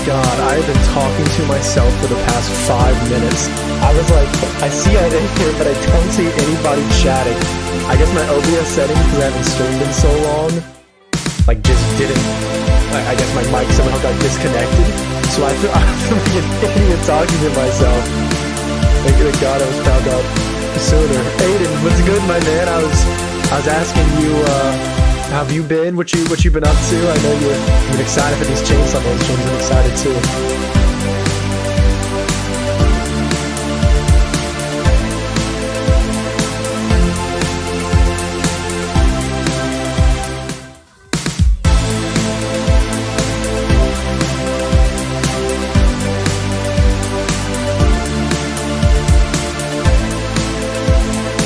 god, I have been talking to myself for the past 5 minutes. I was like, I see it in here, but I don't see anybody chatting. I guess my OBS settings, because I haven't streamed in so long, like just didn't, I guess my mic somehow got disconnected. So I feel like an idiot talking to myself. Thank god I was found out sooner. Aiden, what's good, my man? I was asking you, how have you been? What you been up to? I know you've been excited for these Chainsaw Man streams. I'm excited too.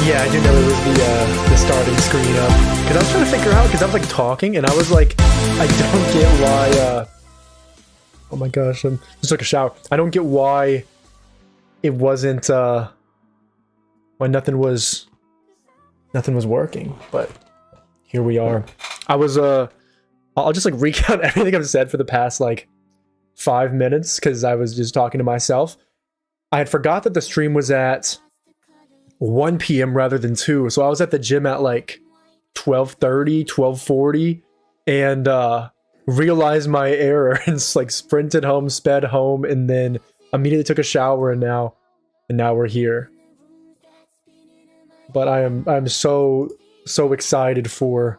Yeah, I do know it was the starting screen up. Because I was trying to figure out, because I was like talking, and I was like, I don't get why, oh my gosh, I just took a shower. I don't get why it wasn't, why nothing was working, but here we are. I was, I'll just like recount everything I've said for the past like 5 minutes, because I was just talking to myself. I had forgot that the stream was at 1 p.m. rather than 2, so I was at the gym at like 12:30, 12:40, and realized my error and like sprinted home, sped home, and then immediately took a shower, and now we're here. But I'm so excited for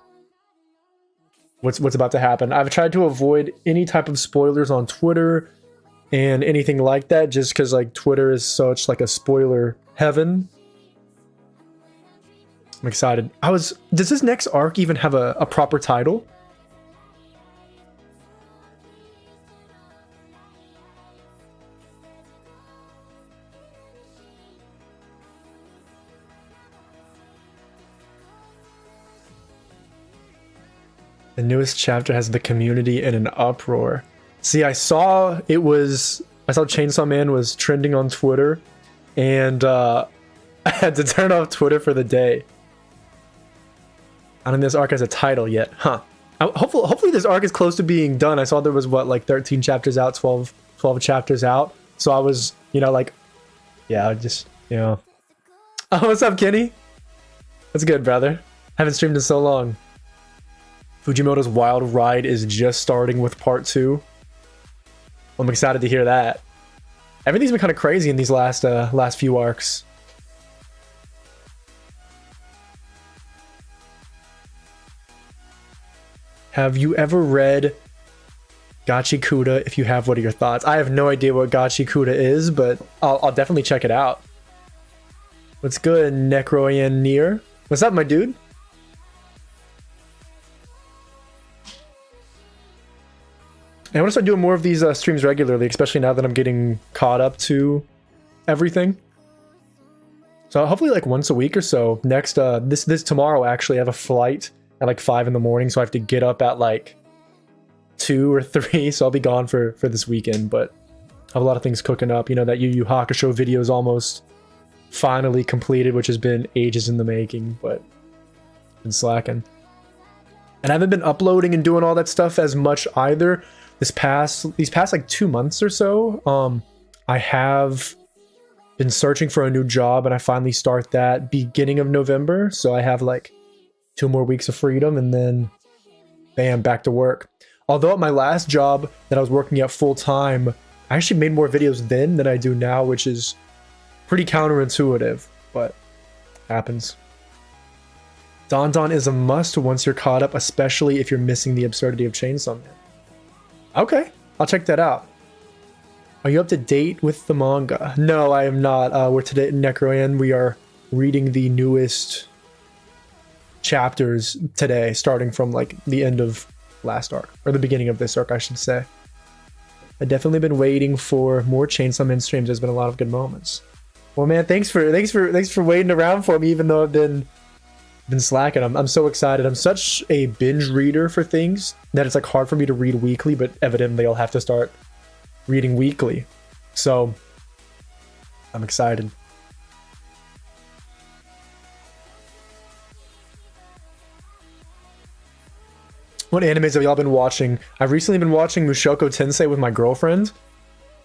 what's about to happen. I've tried to avoid any type of spoilers on Twitter and anything like that, just because like Twitter is such like a spoiler heaven. I'm excited. Does this next arc even have a proper title? The newest chapter has the community in an uproar. See, I saw Chainsaw Man was trending on Twitter, and I had to turn off Twitter for the day. I don't think this arc has a title yet, huh? Hopefully this arc is close to being done. I saw there was what, like 13 chapters out, 12 chapters out. So I was, like, yeah, just, Oh, what's up, Kenny? That's good, brother. Haven't streamed in so long. Fujimoto's Wild Ride is just starting with part 2. I'm excited to hear that. Everything's been kind of crazy in these last few arcs. Have you ever read Gachikuta? If you have, what are your thoughts? I have no idea what Gachikuta is, but I'll definitely check it out. What's good, Necroyan Near? What's up, my dude? I want to start doing more of these streams regularly, especially now that I'm getting caught up to everything. So hopefully like once a week or so. Next, this tomorrow actually, I have a flight at like 5 in the morning, so I have to get up at like 2 or 3, so I'll be gone for this weekend, but I have a lot of things cooking up. That Yu Yu Hakusho video is almost finally completed, which has been ages in the making, but been slacking. And I haven't been uploading and doing all that stuff as much either. These past like 2 months or so, I have been searching for a new job, and I finally start that beginning of November, so I have like 2 more weeks of freedom, and then bam, back to work. Although at my last job that I was working at full time, I actually made more videos then than I do now, which is pretty counterintuitive, but happens. Don Don is a must once you're caught up, especially if you're missing the absurdity of Chainsaw Man. Okay, I'll check that out. Are you up to date with the manga? No, I am not. We're today in Necroyan. We are reading the newest chapters today, starting from like the end of last arc, or the beginning of this arc, I should say. I've definitely been waiting for more Chainsaw Man streams. There's been a lot of good moments. Well, man, thanks for waiting around for me, even though I've been slacking. I'm so excited. I'm such a binge reader for things that it's like hard for me to read weekly, but evidently I'll have to start reading weekly. So I'm excited. What animes have y'all been watching? I've recently been watching Mushoku Tensei with my girlfriend.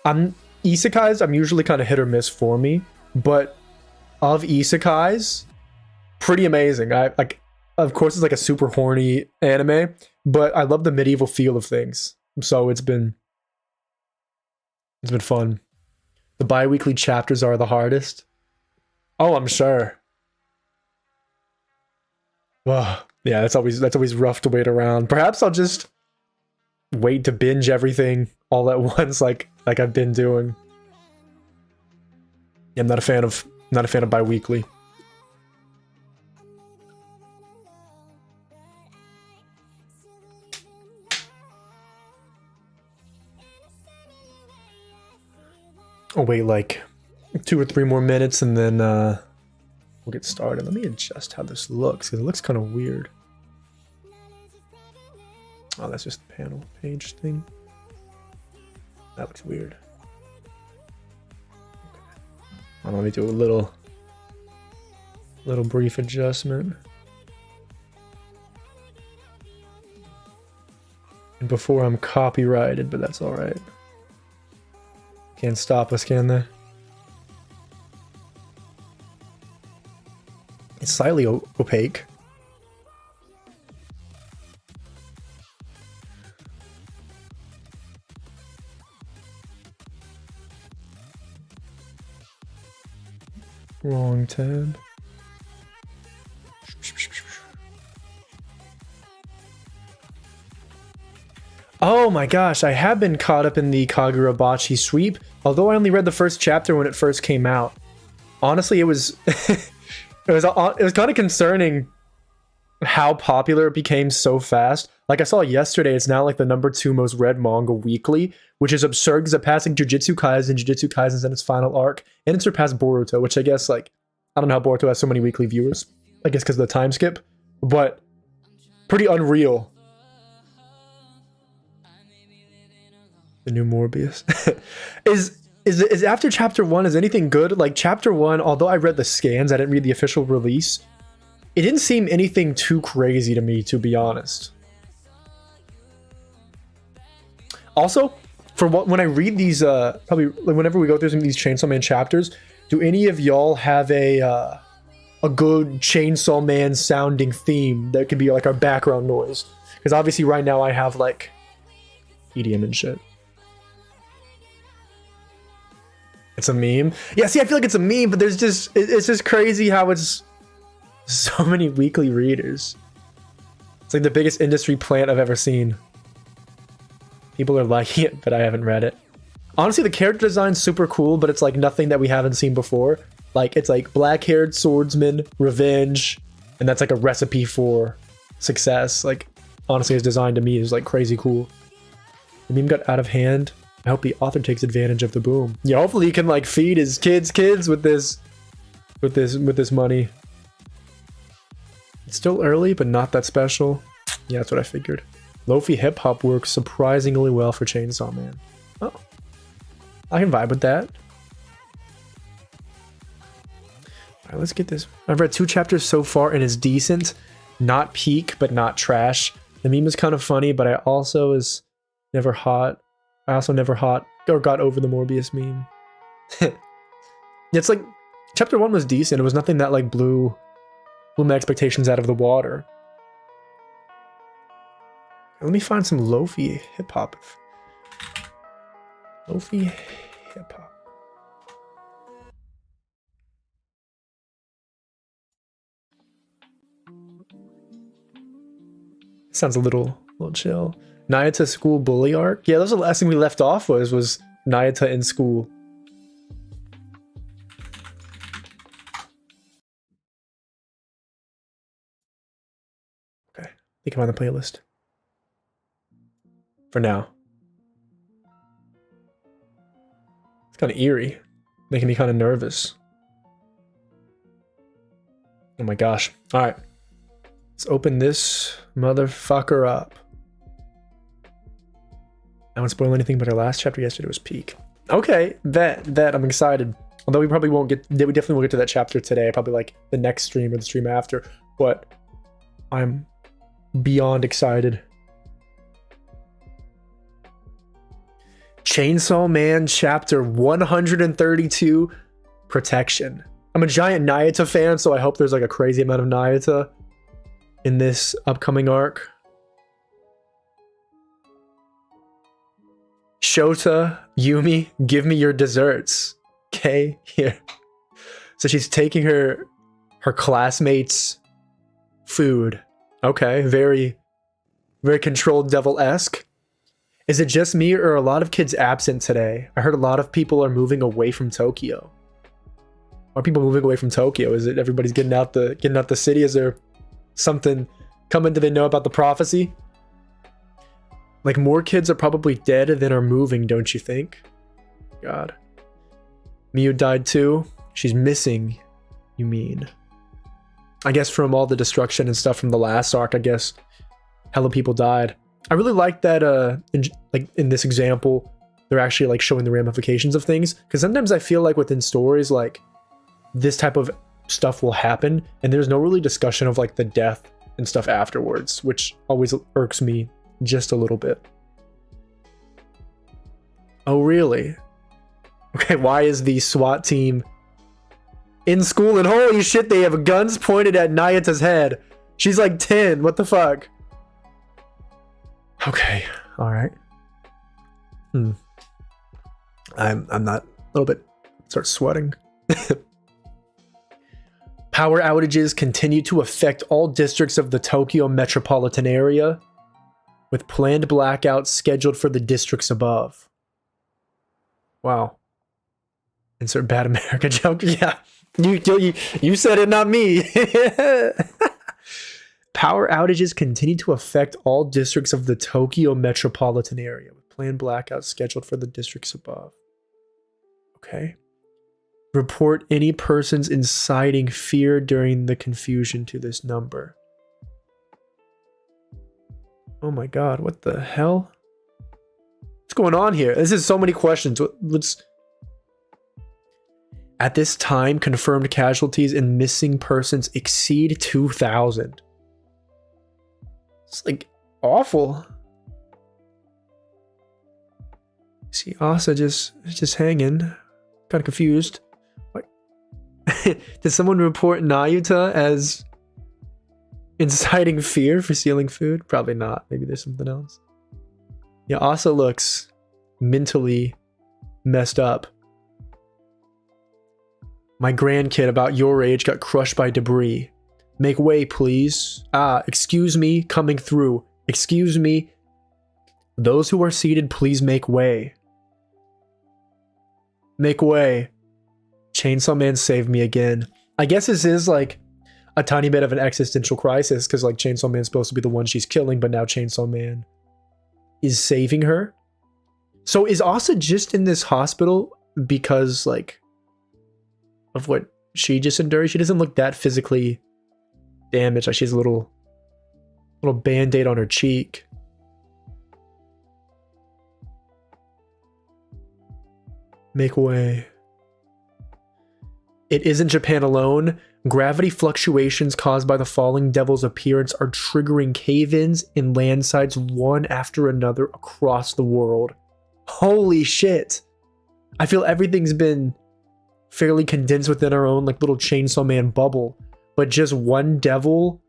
Isekais, I'm usually kind of hit or miss for me, but of isekais, pretty amazing. Of course, it's like a super horny anime, but I love the medieval feel of things. So it's been fun. The bi-weekly chapters are the hardest. Oh, I'm sure. Well, yeah, that's always rough to wait around. Perhaps I'll just wait to binge everything all at once, like I've been doing. Yeah, I'm not a fan of bi-weekly. I'll wait like 2 or 3 more minutes and then we'll get started. Let me adjust how this looks because it looks kind of weird. Oh, that's just the panel page thing. That looks weird. Okay. Let me do a little brief adjustment. And before I'm copyrighted, but that's all right. Can't stop us, can they? It's slightly opaque. Wrong tab. Oh my gosh, I have been caught up in the Kagurabachi sweep, although I only read the first chapter when it first came out. Honestly, it was it was kind of concerning how popular it became so fast. Like I saw yesterday, it's now like the #2 most read manga weekly, which is absurd because it passing Jujutsu Kaisen's in its final arc, and it surpassed Boruto, which I guess, like, I don't know how Boruto has so many weekly viewers. I guess because of the time skip, but pretty unreal. The new Morbius. Is after chapter 1, is anything good? Like chapter 1, although I read the scans, I didn't read the official release. It didn't seem anything too crazy to me, to be honest. Also, when I read these, probably like whenever we go through some of these Chainsaw Man chapters, do any of y'all have a good Chainsaw Man sounding theme that could be like our background noise? Because obviously right now I have like EDM and shit. It's a meme. Yeah, see, I feel like it's a meme, but it's just crazy how it's so many weekly readers. It's like the biggest industry plant I've ever seen. People are liking it, but I haven't read it. Honestly, the character design's super cool, but it's like nothing that we haven't seen before. Like, it's like black-haired swordsman, revenge, and that's like a recipe for success. Like, honestly, his design to me is like crazy cool. The meme got out of hand. I hope the author takes advantage of the boom. Yeah, hopefully he can like feed his kids with this money. It's still early, but not that special. Yeah, that's what I figured. Lo-fi hip-hop works surprisingly well for Chainsaw Man. Oh. I can vibe with that. Alright, let's get this. I've read 2 chapters so far and it's decent. Not peak, but not trash. The meme is kind of funny, but I also never got over the Morbius meme. It's like, chapter 1 was decent. It was nothing that like blew my expectations out of the water. Let me find some lo-fi hip-hop. Lo-fi hip-hop. Sounds a little chill. Nayata school bully arc? Yeah, that was the last thing we left off was Nayata in school. Okay, I think I'm on the playlist. For now. It's kind of eerie. Making me kind of nervous. Oh my gosh. Alright. Let's open this motherfucker up. I won't spoil anything, but our last chapter yesterday was peak. Okay, that I'm excited. Although we probably won't we definitely won't get to that chapter today. Probably like the next stream or the stream after. But I'm beyond excited. Chainsaw Man Chapter 132, Protection. I'm a giant Nayata fan, so I hope there's like a crazy amount of Nayata in this upcoming arc. Shota, Yumi, give me your desserts. Okay, here. So she's taking her classmates' food. Okay, very controlled devil-esque. Is it just me or are a lot of kids absent today? I heard a lot of people are moving away from Tokyo. Are people moving away from Tokyo? Is it everybody's getting out the city? Is there something coming? Do they know about the prophecy? Like, more kids are probably dead than are moving, don't you think? God. Miu died too. She's missing, you mean? I guess from all the destruction and stuff from the last arc, I guess hella people died. I really like that in this example, they're actually like showing the ramifications of things. Because sometimes I feel like within stories, like this type of stuff will happen and there's no really discussion of like the death and stuff afterwards, which always irks me just a little bit. Oh, really? Okay, why is the SWAT team in school and holy shit, they have guns pointed at Nayata's head. She's like 10, what the fuck? Okay, alright. I'm not, a little bit, start sweating. Power outages continue to affect all districts of the Tokyo metropolitan area, with planned blackouts scheduled for the districts above. Wow. Insert bad America joke. Yeah, you said it, not me. Power outages continue to affect all districts of the Tokyo metropolitan area, with planned blackouts scheduled for the districts above. Okay. Report any persons inciting fear during the confusion to this number. Oh my god, what the hell? What's going on here? This is so many questions. Let's... At this time, confirmed casualties and missing persons exceed 2,000. It's like awful. See Asa just hanging. Kind of confused. What? Did someone report Nayuta as inciting fear for stealing food? Probably not. Maybe there's something else. Yeah, Asa looks mentally messed up. My grandkid about your age got crushed by debris. Make way, please. Excuse me, coming through. Excuse me. Those who are seated, please make way. Make way. Chainsaw Man saved me again. I guess this is like a tiny bit of an existential crisis because like Chainsaw Man's supposed to be the one she's killing, but now Chainsaw Man is saving her. So is Asa just in this hospital because like of what she just endured? She doesn't look that physically damaged. Like she has a little band-aid on her cheek. Make way. It isn't Japan alone. Gravity fluctuations caused by the falling devil's appearance are triggering cave-ins and landslides one after another across the world. Holy shit. I feel everything's been fairly condensed within our own like little Chainsaw Man bubble, but just one devil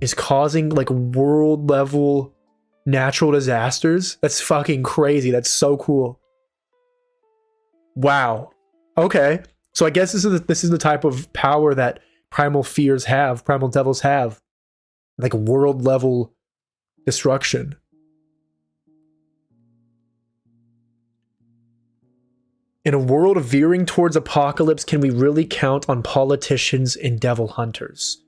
is causing like world level natural disasters. That's fucking crazy. That's so cool. Wow. Okay. So I guess this is the type of power that primal fears have, primal devils have. Like world level destruction. In a world veering towards apocalypse, can we really count on politicians and devil hunters?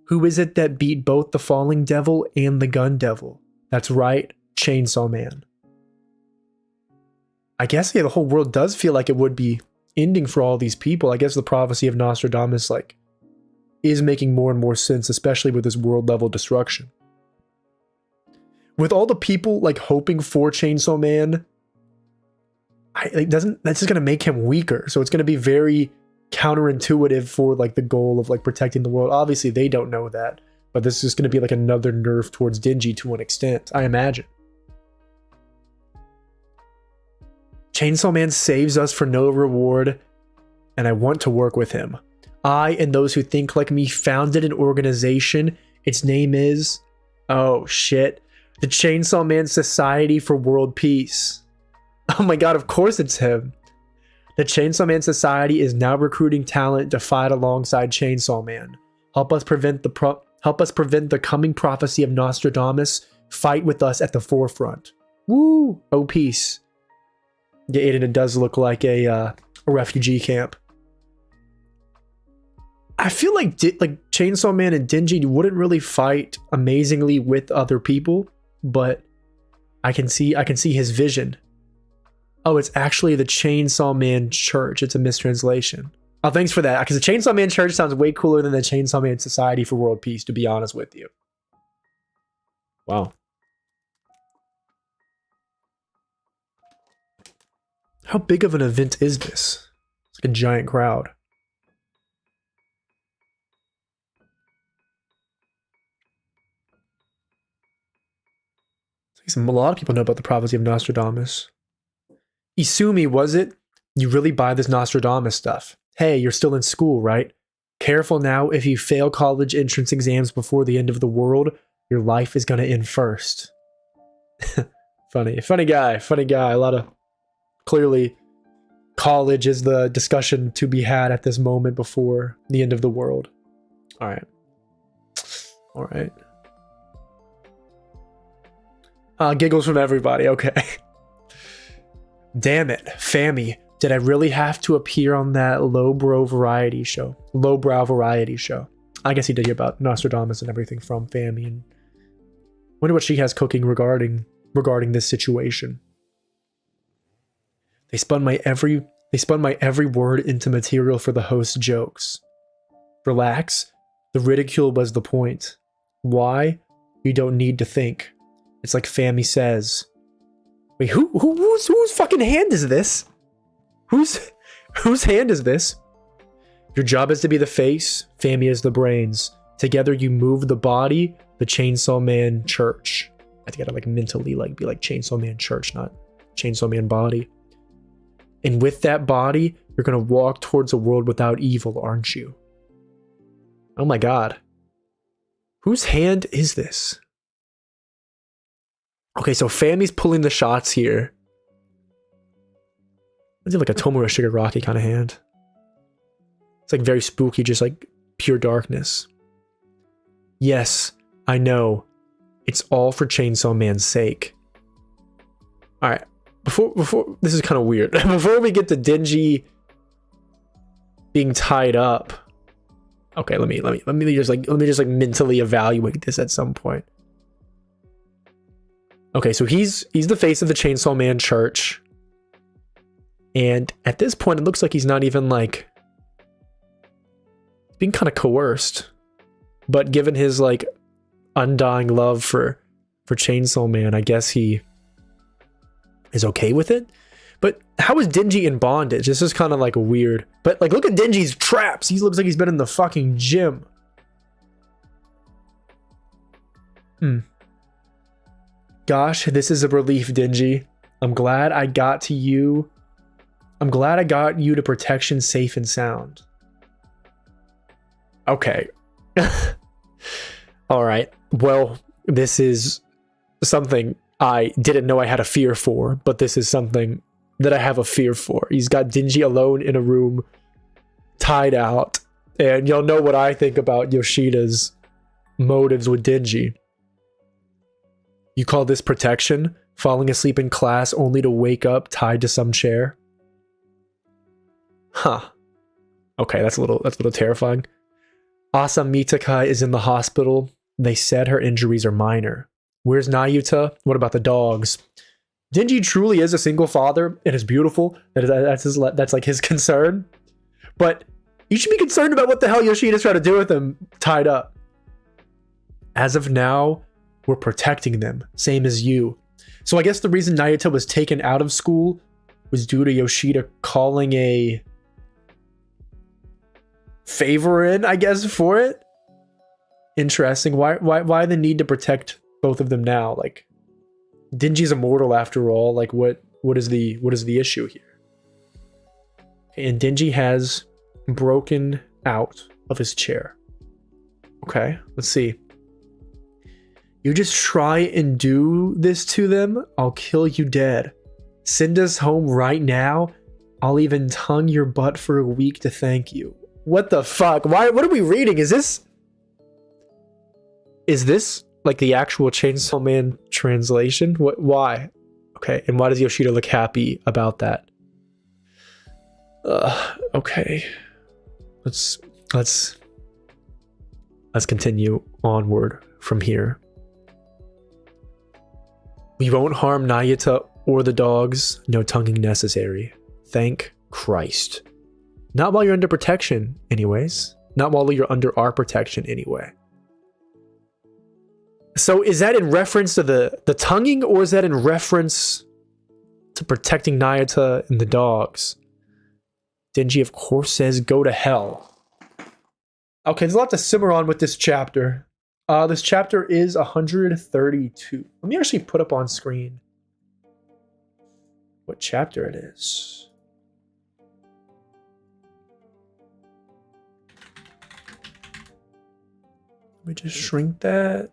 Who is it that beat both the falling devil and the gun devil? That's right, Chainsaw Man. I guess, yeah, the whole world does feel like it would be ending for all these people. I guess the prophecy of Nostradamus, like, is making more and more sense, especially with this world level destruction. With all the people, like, hoping for Chainsaw Man, that's just gonna make him weaker. So it's gonna be very counterintuitive for like the goal of like protecting the world. Obviously they don't know that, but this is gonna be like another nerf towards Denji to an extent, I imagine. Chainsaw Man saves us for no reward, and I want to work with him. I and those who think like me founded an organization. Its name is, oh shit, the Chainsaw Man Society for World Peace. Oh my god, of course it's him. The Chainsaw Man Society is now recruiting talent to fight alongside Chainsaw Man. Help us prevent the coming prophecy of Nostradamus. Fight with us at the forefront. Woo! Oh, peace. Yeah, Aiden, it does look like a refugee camp. I feel like Chainsaw Man and Denji wouldn't really fight amazingly with other people, but I can see his vision. Oh, it's actually the Chainsaw Man Church. It's a mistranslation. Oh, thanks for that. Because the Chainsaw Man Church sounds way cooler than the Chainsaw Man Society for World Peace, to be honest with you. Wow. How big of an event is this? It's like a giant crowd. A lot of people know about the prophecy of Nostradamus. Isumi, was it? You really buy this Nostradamus stuff? Hey, you're still in school, right? Careful now, if you fail college entrance exams before the end of the world, your life is gonna end first. Funny guy. A lot of, clearly, college is the discussion to be had at this moment before the end of the world. All right. Giggles from everybody, okay. Damn it, Fammy. Did I really have to appear on that lowbrow variety show? I guess he did hear about Nostradamus and everything from Fammy, and wonder what she has cooking regarding this situation. They spun my every word into material for the host's jokes. Relax. The ridicule was the point. Why? You don't need to think. It's like Fammy says. Wait, whose fucking hand is this? Whose hand is this? Your job is to be the face, Fammy is the brains. Together you move the body, the Chainsaw Man Church. I think I gotta like mentally be like Chainsaw Man Church, not Chainsaw Man body. And with that body, you're gonna walk towards a world without evil, aren't you? Oh my god. Whose hand is this? Okay, so Fammy's pulling the shots here. Is it like a Tomura Shigaraki kind of hand? It's like very spooky, just like pure darkness. Yes, I know. It's all for Chainsaw Man's sake. Alright, before this is kind of weird. Before we get to Denji being tied up. Okay, let me just mentally evaluate this at some point. Okay, so he's the face of the Chainsaw Man Church. And at this point, it looks like he's not even like being kind of coerced. But given his like undying love for Chainsaw Man, I guess he is okay with it. But how is Denji in bondage? This is kind of like weird. But like, look at Denji's traps. He looks like he's been in the fucking gym. Gosh, this is a relief, Denji. I'm glad I got you to protection safe and sound. Okay. All right. Well, this is something I didn't know I had a fear for, but this is something that I have a fear for. He's got Denji alone in a room, tied out, and you'll know what I think about Yoshida's motives with Denji. You call this protection? Falling asleep in class only to wake up tied to some chair? Huh. Okay, that's a little terrifying. Asa Mitaka is in the hospital. They said her injuries are minor. Where's Nayuta? What about the dogs? Denji truly is a single father and is beautiful. That's like his concern. But you should be concerned about what the hell Yoshida's trying to do with him tied up. As of now, we're protecting them, same as you. So I guess the reason Nayuta was taken out of school was due to Yoshida calling a favor in, I guess, for it. Interesting. Why the need to protect both of them now? Like, Denji's immortal after all. Like, what What is the issue here? Okay, and Denji has broken out of his chair. Okay, let's see. You just try and do this to them, I'll kill you dead. Send us home right now. I'll even tongue your butt for a week to thank you. What the fuck? What are we reading? Is this like the actual Chainsaw Man translation? Why? Okay, and why does Yoshida look happy about that? Okay. Let's continue onward from here. We won't harm Nayuta or the dogs. No tonguing necessary. Thank Christ. Not while you're under protection, anyways. Not while you're under our protection, anyway. So is that in reference to the tonguing, or is that in reference to protecting Nayuta and the dogs? Denji, of course, says go to hell. Okay, there's a lot to simmer on with this chapter. This chapter is 132. Let me actually put up on screen what chapter it is. Let me just shrink that.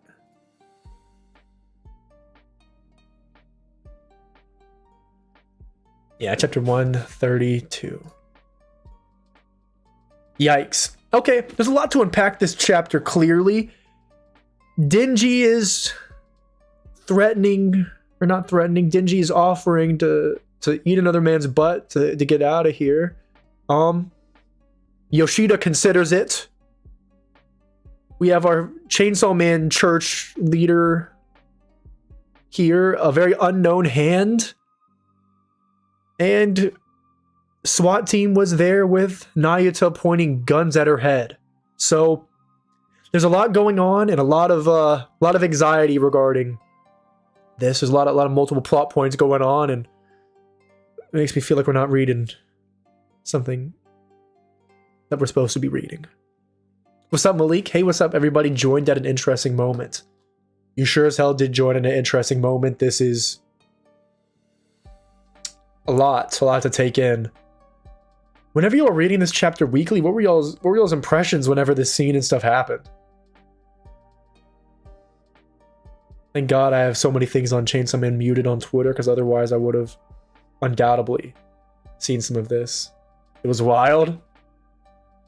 Yeah, chapter 132. Yikes. Okay, there's a lot to unpack this chapter clearly. Denji is threatening, or not threatening, Denji is offering to eat another man's butt to get out of here. Yoshida considers it. We have our Chainsaw Man church leader here, a very unknown hand. And SWAT team was there with Nayuta pointing guns at her head. So there's a lot going on and a lot of anxiety regarding this. There's a lot of multiple plot points going on, and it makes me feel like we're not reading something that we're supposed to be reading. What's up, Malik? Hey, what's up, everybody? Joined at an interesting moment. You sure as hell did join at an interesting moment. This is a lot to take in. Whenever you were reading this chapter weekly, what were y'all's impressions whenever this scene and stuff happened? Thank God I have so many things on Chainsaw Man muted on Twitter, because otherwise I would have undoubtedly seen some of this. It was wild.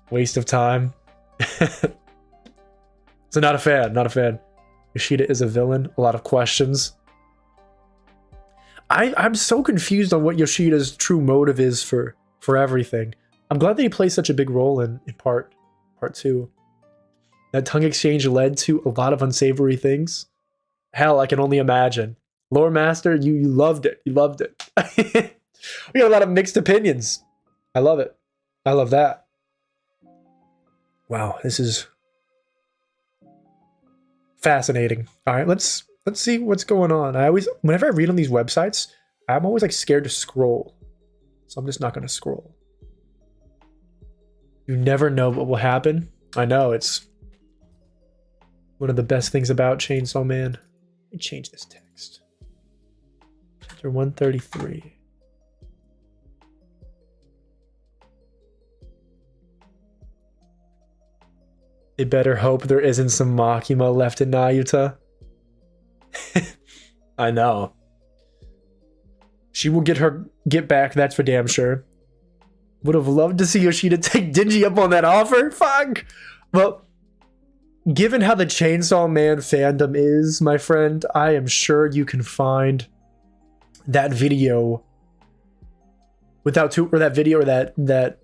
Waste of time. So not a fan. Yoshida is a villain. A lot of questions. I'm so confused on what Yoshida's true motive is for everything. I'm glad that he plays such a big role in part 2. That tongue exchange led to a lot of unsavory things. Hell, I can only imagine. Lore Master, you loved it. You loved it. We got a lot of mixed opinions. I love it. I love that. Wow, this is fascinating. All right, let's see what's going on. Whenever I read on these websites, I'm always like scared to scroll. So I'm just not going to scroll. You never know what will happen. I know, it's one of the best things about Chainsaw Man. Let me change this text. Chapter 133. They better hope there isn't some Makima left in Nayuta. I know. She will get back, that's for damn sure. Would have loved to see Yoshida take Denji up on that offer. Fuck! Well, given how the Chainsaw Man fandom is, my friend, I am sure you can find that video without that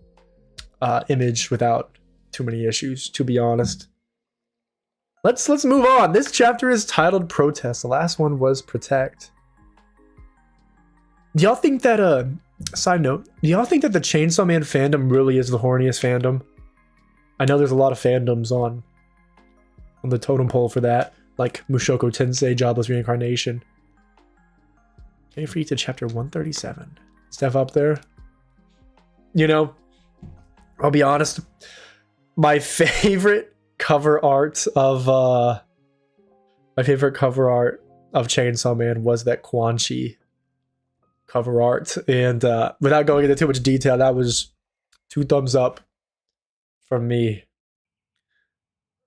image without too many issues, to be honest. Let's move on. This chapter is titled Protest. The last one was Protect. Do y'all think that side note, do y'all think that the Chainsaw Man fandom really is the horniest fandom? I know there's a lot of fandoms on the totem pole for that, like Mushoku Tensei, Jobless Reincarnation. Okay, free to chapter 137. Stuff up there. You know, I'll be honest, my favorite cover art of Chainsaw Man was that Quan Chi cover art. And without going into too much detail, that was 2 thumbs up from me.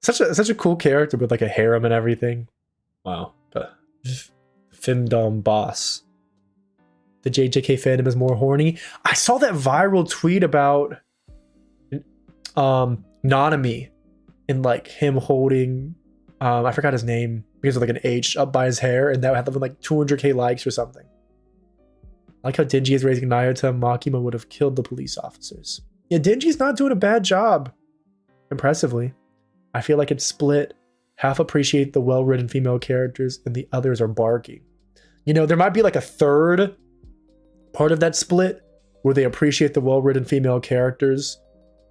Such a cool character with like a harem and everything. Wow. But Femdom Boss. The JJK fandom is more horny. I saw that viral tweet about Nanami and like him holding I forgot his name because of like an H up by his hair, and that had like 200k likes or something. I like how Denji is raising Nayuta. Makima would have killed the police officers. Yeah, Denji's not doing a bad job. Impressively. I feel like it's split. Half appreciate the well-written female characters and the others are barking. You know, there might be like a third part of that split where they appreciate the well-written female characters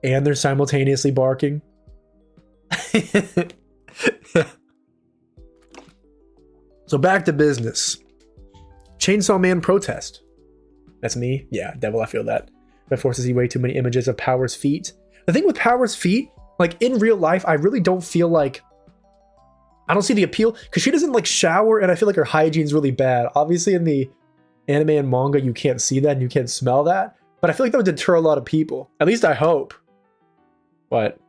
and they're simultaneously barking. So back to business. Chainsaw Man protest. That's me? Yeah, Devil, I feel that. That forces you way too many images of Power's feet. The thing with Power's feet, like in real life, I really don't feel like... I don't see the appeal, because she doesn't like shower, and I feel like her hygiene's really bad. Obviously in the anime and manga, you can't see that and you can't smell that, but I feel like that would deter a lot of people. At least I hope. But,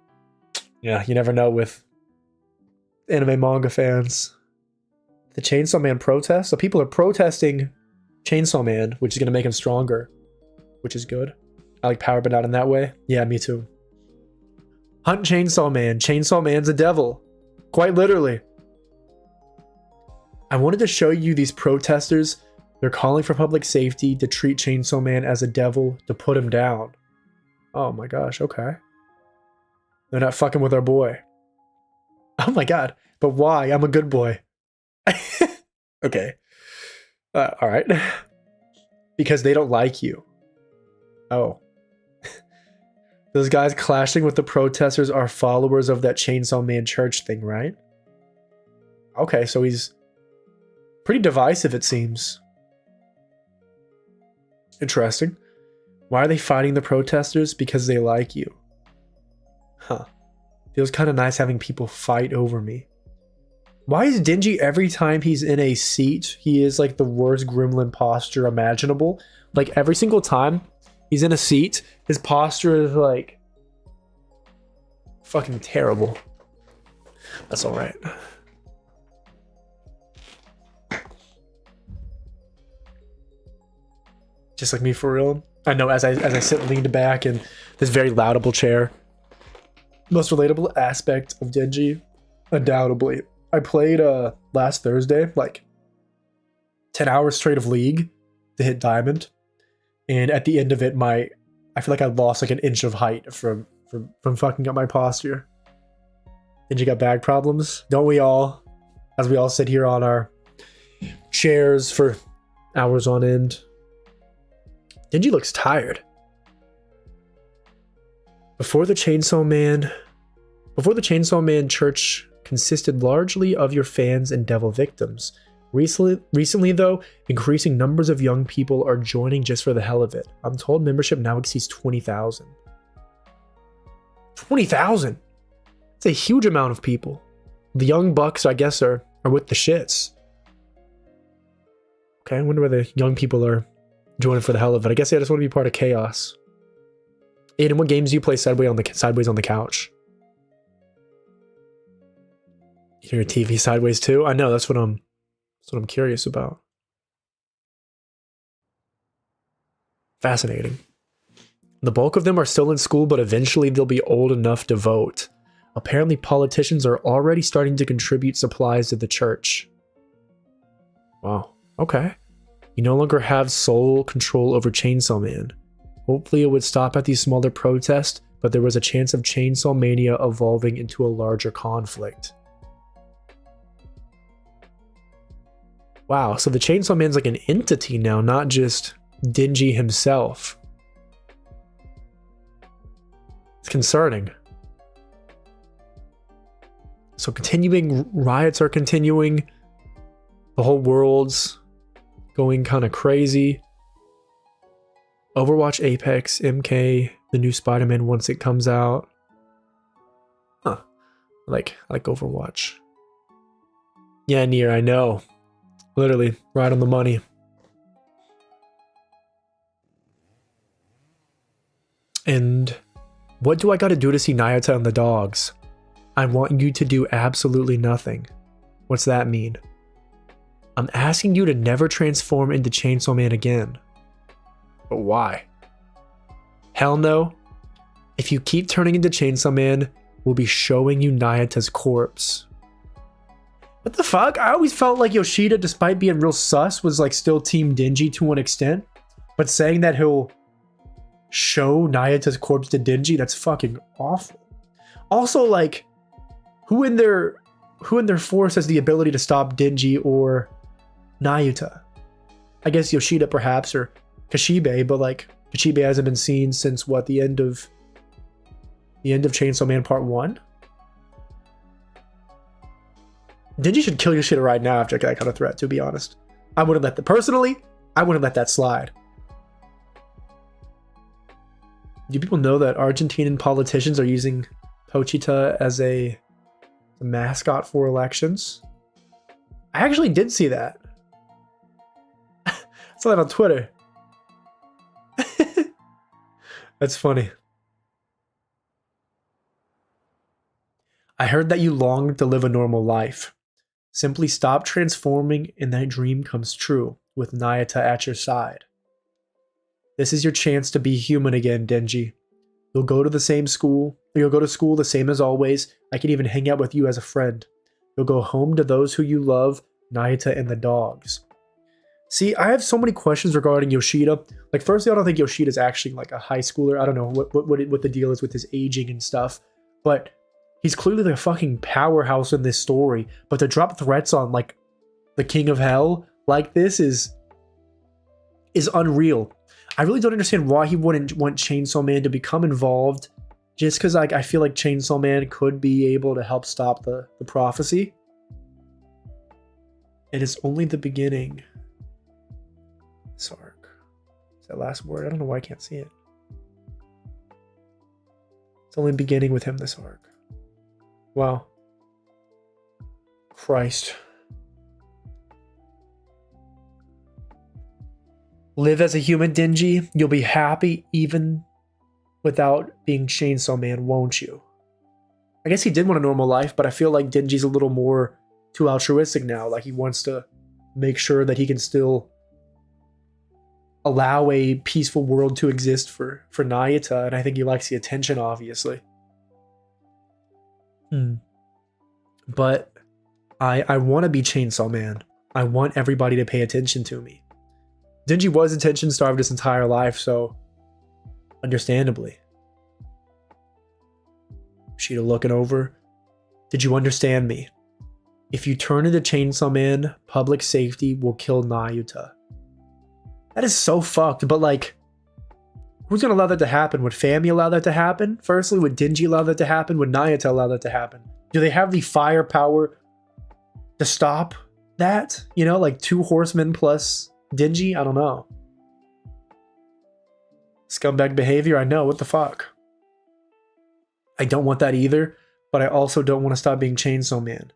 yeah, you never know with anime manga fans. The Chainsaw Man protest? So people are protesting Chainsaw Man, which is going to make him stronger, which is good. I like Power, but not in that way. Yeah, me too. Hunt Chainsaw Man. Chainsaw Man's a devil. Quite literally. I wanted to show you these protesters. They're calling for public safety to treat Chainsaw Man as a devil to put him down. Oh my gosh, okay. They're not fucking with our boy. Oh my god. But why? I'm a good boy. Okay. Alright. Because they don't like you. Oh. Those guys clashing with the protesters are followers of that Chainsaw Man church thing, right? Okay, so he's pretty divisive, it seems. Interesting. Why are they fighting the protesters? Because they like you. Huh. Feels kind of nice having people fight over me. Why is Denji every time he's in a seat, he is like the worst gremlin posture imaginable? Like every single time he's in a seat, his posture is like fucking terrible. That's all right. Just like me for real. I know as I sit leaned back in this very laudable chair. Most relatable aspect of Denji, undoubtedly. I played last Thursday like 10 hours straight of League to hit Diamond. And at the end of it, I feel like I lost like an inch of height from fucking up my posture. Denji got back problems, don't we all? As we all sit here on our chairs for hours on end. Denji looks tired. Before the Chainsaw Man church consisted largely of your fans and devil victims. Recently, though, increasing numbers of young people are joining just for the hell of it. I'm told membership now exceeds 20,000. 20,000? It's a huge amount of people. The young bucks, I guess, are with the shits. Okay, I wonder where the young people are joining for the hell of it. I guess they just want to be part of chaos. Aiden, what games do you play sideways on the couch? Your TV sideways too? I know, that's what I'm curious about. Fascinating. The bulk of them are still in school, but eventually they'll be old enough to vote. Apparently politicians are already starting to contribute supplies to the church. Wow, okay. You no longer have sole control over Chainsaw Man. Hopefully it would stop at these smaller protests, but there was a chance of Chainsaw Mania evolving into a larger conflict. Wow, so the Chainsaw Man's like an entity now, not just Denji himself. It's concerning. So riots are continuing. The whole world's going kind of crazy. Overwatch, Apex, MK, the new Spider-Man once it comes out. Huh. I like Overwatch. Yeah, Nier, I know. Literally, right on the money. And what do I gotta do to see Nayuta and the dogs? I want you to do absolutely nothing. What's that mean? I'm asking you to never transform into Chainsaw Man again. But why? Hell no. If you keep turning into Chainsaw Man, we'll be showing you Nayuta's corpse. What the fuck? I always felt like Yoshida, despite being real sus, was like still Team Denji to an extent. But saying that he'll show Nayuta's corpse to Denji, that's fucking awful. Also, like, who in their force has the ability to stop Denji or Nayuta? I guess Yoshida perhaps, or Kashibe, but like Kashibe hasn't been seen since what, the end of Chainsaw Man Part 1? Denji should kill Yoshida right now after that kind of threat, to be honest. I wouldn't let that, personally, I wouldn't let that slide. Do people know that Argentinian politicians are using Pochita as a mascot for elections? I actually did see that. I saw that on Twitter. That's funny. I heard that you long to live a normal life. Simply stop transforming and that dream comes true with Nayuta at your side. This is your chance to be human again, Denji. You'll go to the same school, or you'll go to school the same as always. I can even hang out with you as a friend. You'll go home to those who you love, Nayuta and the dogs. See, I have so many questions regarding Yoshida. Like, firstly, I don't think Yoshida's actually like a high schooler. I don't know what the deal is with his aging and stuff. But he's clearly like a fucking powerhouse in this story. But to drop threats on like the King of Hell like this is unreal. I really don't understand why he wouldn't want Chainsaw Man to become involved. Just because I feel like Chainsaw Man could be able to help stop the prophecy. It is only the beginning. This arc. Is that last word? I don't know why I can't see it. It's only beginning with him, this arc. Wow. Christ. Live as a human, Denji. You'll be happy even without being Chainsaw Man, won't you? I guess he did want a normal life, but I feel like Denji's a little more too altruistic now. Like he wants to make sure that he can still allow a peaceful world to exist for Nayuta, and I think he likes the attention, obviously. But I want to be Chainsaw Man. I want everybody to pay attention to me. Denji was attention starved his entire life, so understandably. Sheeta looking over. Did you understand me? If you turn into Chainsaw Man, public safety will kill Nayuta. That is so fucked, but like, who's gonna allow that to happen? Would Fami allow that to happen? Firstly, would Denji allow that to happen? Would Nayuta allow that to happen? Do they have the firepower to stop that? You know, like 2 horsemen plus Denji? I don't know. Scumbag behavior, I know, what the fuck? I don't want that either, but I also don't want to stop being Chainsaw Man.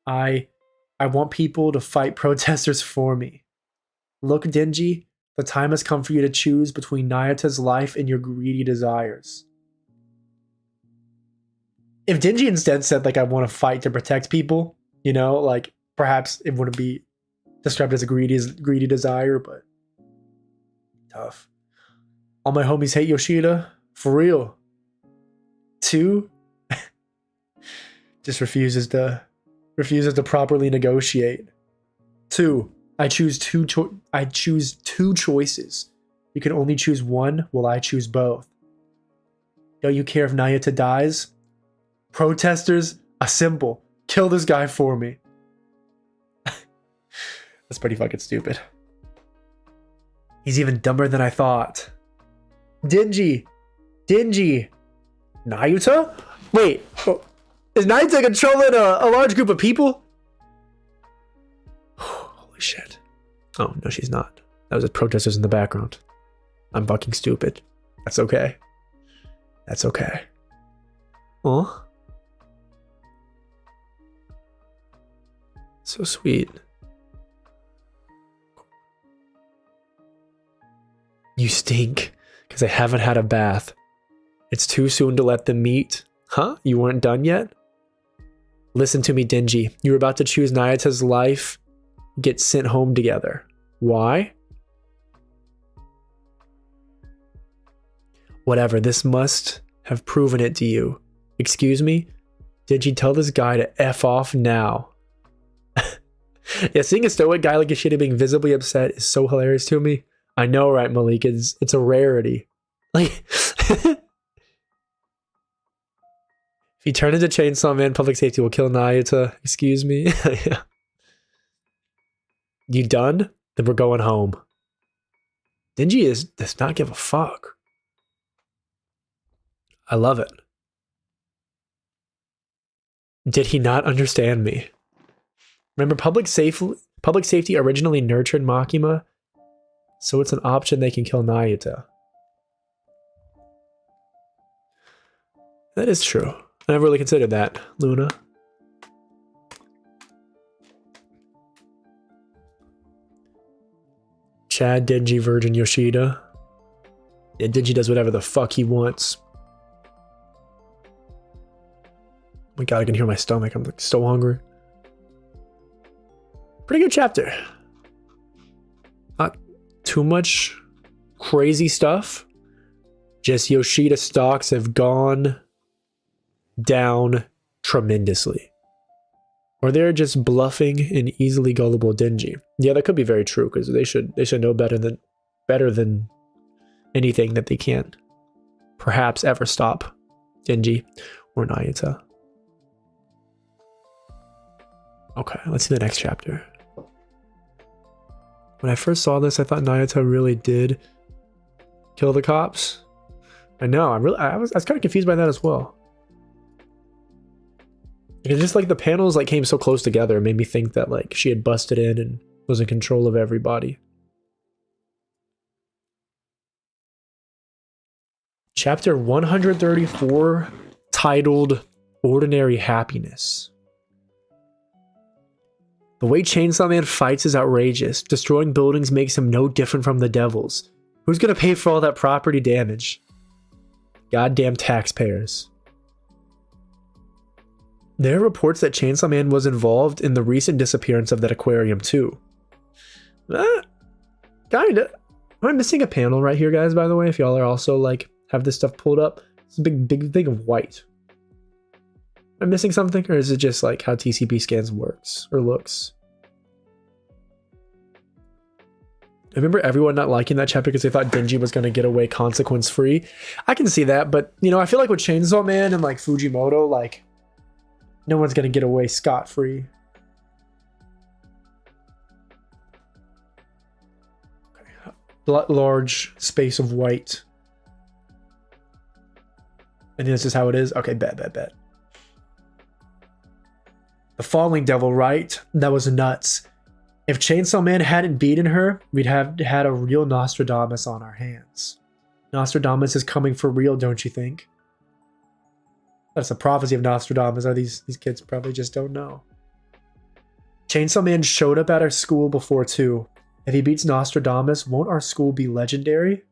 I want people to fight protesters for me. Look, Denji, the time has come for you to choose between Nayuta's life and your greedy desires. If Denji instead said, like, I want to fight to protect people, you know, like, perhaps it wouldn't be described as a greedy desire, but tough. All my homies hate Yoshida? For real. 2 just refuses to properly negotiate. 2, I choose two choices. You can only choose one. Well, I choose both. Don't you care if Nayuta dies? Protesters, assemble. Kill this guy for me. That's pretty fucking stupid. He's even dumber than I thought. Denji. Nayuta? Wait, is Nayuta controlling a large group of people? Holy shit. Oh, no, she's not. That was just protesters in the background. I'm fucking stupid. That's okay. That's okay. Aw. So sweet. You stink because I haven't had a bath. It's too soon to let them meet. Huh? You weren't done yet? Listen to me, Denji. You were about to choose Nayata's life, get sent home together. Why? Whatever, this must have proven it to you. Excuse me? Denji, tell this guy to F off now. Yeah, seeing a stoic guy like Yoshida being visibly upset is so hilarious to me. I know, right, Malik? It's a rarity. Like, if he turned into Chainsaw Man, public safety will kill Nayata. Excuse me? Yeah. You done? Then we're going home. Denji does not give a fuck. I love it. Did he not understand me? Remember, public safety originally nurtured Makima, so it's an option they can kill Nayata. That is true. I never really considered that, Luna. Chad, Denji, Virgin, Yoshida. Yeah, Denji does whatever the fuck he wants. Oh my god, I can hear my stomach. I'm like so hungry. Pretty good chapter. Not too much crazy stuff. Just Yoshida stocks have gone down tremendously. Or they're just bluffing an easily gullible Denji. Yeah, that could be very true, because they should know better than anything that they can perhaps ever stop Denji or Nayata. Okay, let's see the next chapter. When I first saw this, I thought Nayata really did kill the cops. I know, I was kind of confused by that as well. Because just like the panels like came so close together, it made me think that like she had busted in and was in control of everybody. Chapter 134, titled Ordinary Happiness. The way Chainsaw Man fights is outrageous. Destroying buildings makes him no different from the devils. Who's gonna pay for all that property damage? Goddamn taxpayers. There are reports that Chainsaw Man was involved in the recent disappearance of that aquarium too. Kinda. Am I missing a panel right here, guys, by the way? If y'all are also like, have this stuff pulled up. It's a big thing of white. Am I missing something? Or is it just like how TCP scans works or looks? I remember everyone not liking that chapter because they thought Denji was going to get away consequence free. I can see that, but you know, I feel like with Chainsaw Man and like Fujimoto, like no one's going to get away scot-free. Okay. Large space of white. And this is how it is? Okay, bet. The Falling Devil, right? That was nuts. If Chainsaw Man hadn't beaten her, we'd have had a real Nostradamus on our hands. Nostradamus is coming for real, don't you think? That's a prophecy of Nostradamus. Are these kids probably just don't know. Chainsaw Man showed up at our school before too. If he beats Nostradamus, won't our school be legendary?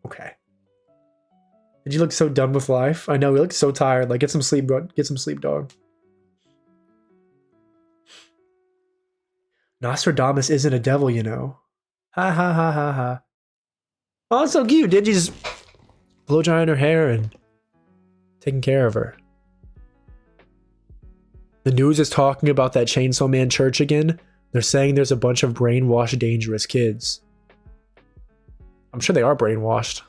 Okay. Did you look so done with life? I know, we look so tired. Like, get some sleep, bro. Get some sleep, dog. Nostradamus isn't a devil, you know. Ha ha ha ha ha. Oh, it's so cute. Did you just blow drying her hair and taking care of her? The news is talking about that Chainsaw Man church again. They're saying there's a bunch of brainwashed, dangerous kids. I'm sure they are brainwashed.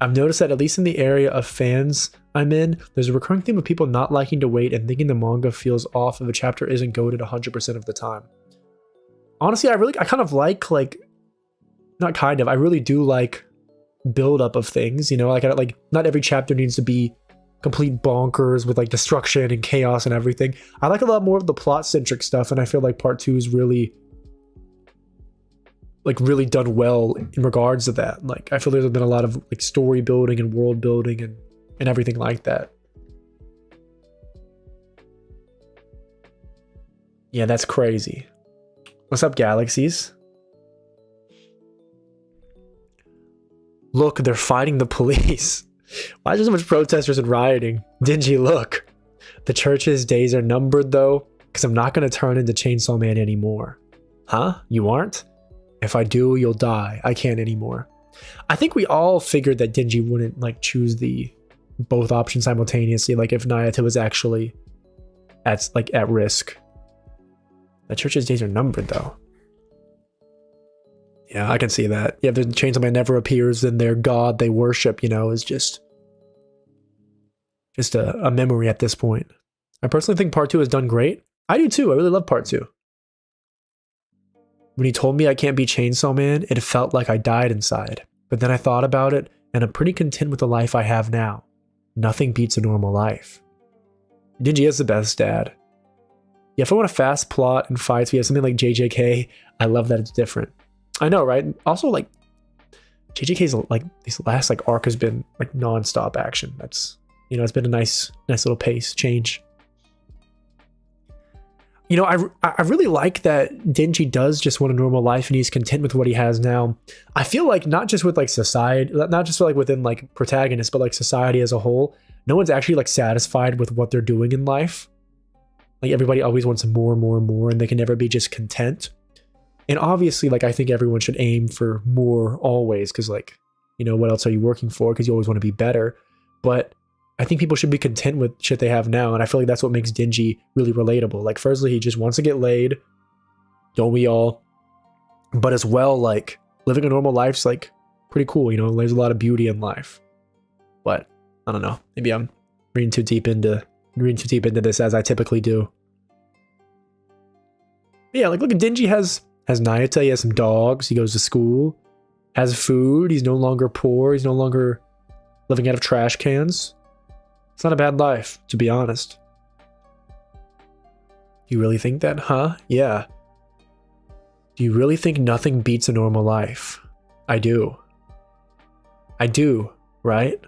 I've noticed that at least in the area of fans I'm in, there's a recurring theme of people not liking to wait and thinking the manga feels off if a chapter isn't goated 100% of the time. Honestly, I kind of like, not kind of, I really do like build up of things, you know, like not every chapter needs to be complete bonkers with like destruction and chaos and everything. I like a lot more of the plot centric stuff, and I feel like part 2 is really done well in regards to that. Like, I feel there's been a lot of like story building and world building and everything like that. Yeah, that's crazy. What's up, Galaxies? Look, they're fighting the police. Why is there so much protesters and rioting? Dingy, look. The church's days are numbered though, because I'm not going to turn into Chainsaw Man anymore. Huh? You aren't? If I do, you'll die. I can't anymore. I think we all figured that Dingy wouldn't like choose the both options simultaneously, like if Nayata was actually at risk. The church's days are numbered though. Yeah, I can see that. Yeah, if the Chainsaw Man never appears, then their god they worship, is just a memory at this point. I personally think part 2 has done great. I do too. I really love part 2. When he told me I can't be Chainsaw Man, it felt like I died inside. But then I thought about it, and I'm pretty content with the life I have now. Nothing beats a normal life. Dingy is the best dad. Yeah, if I want a fast plot and fights, we have something like JJK. I love that it's different. I know, right? Also, like, JJK's like this last arc has been like non-stop action. That's it's been a nice little pace change. I really like that Dingy does just want a normal life and he's content with what he has now. I feel like not just with society, not just within protagonists, but society as a whole, no one's actually satisfied with what they're doing in life. Everybody always wants more and more and more, and they can never be just content. And obviously, I think everyone should aim for more always, because what else are you working for? Because you always want to be better. But I think people should be content with shit they have now, and I feel like that's what makes Dingy really relatable. Firstly, he just wants to get laid. Don't we all? But as well, living a normal life's pretty cool. There's a lot of beauty in life. But I don't know. Maybe I'm reading too deep into this, as I typically do. But yeah, look at Dingy has Nayata. He has some dogs. He goes to school. Has food. He's no longer poor. He's no longer living out of trash cans. It's not a bad life, to be honest. You really think that, huh? Yeah. Do you really think nothing beats a normal life? I do. I do, right?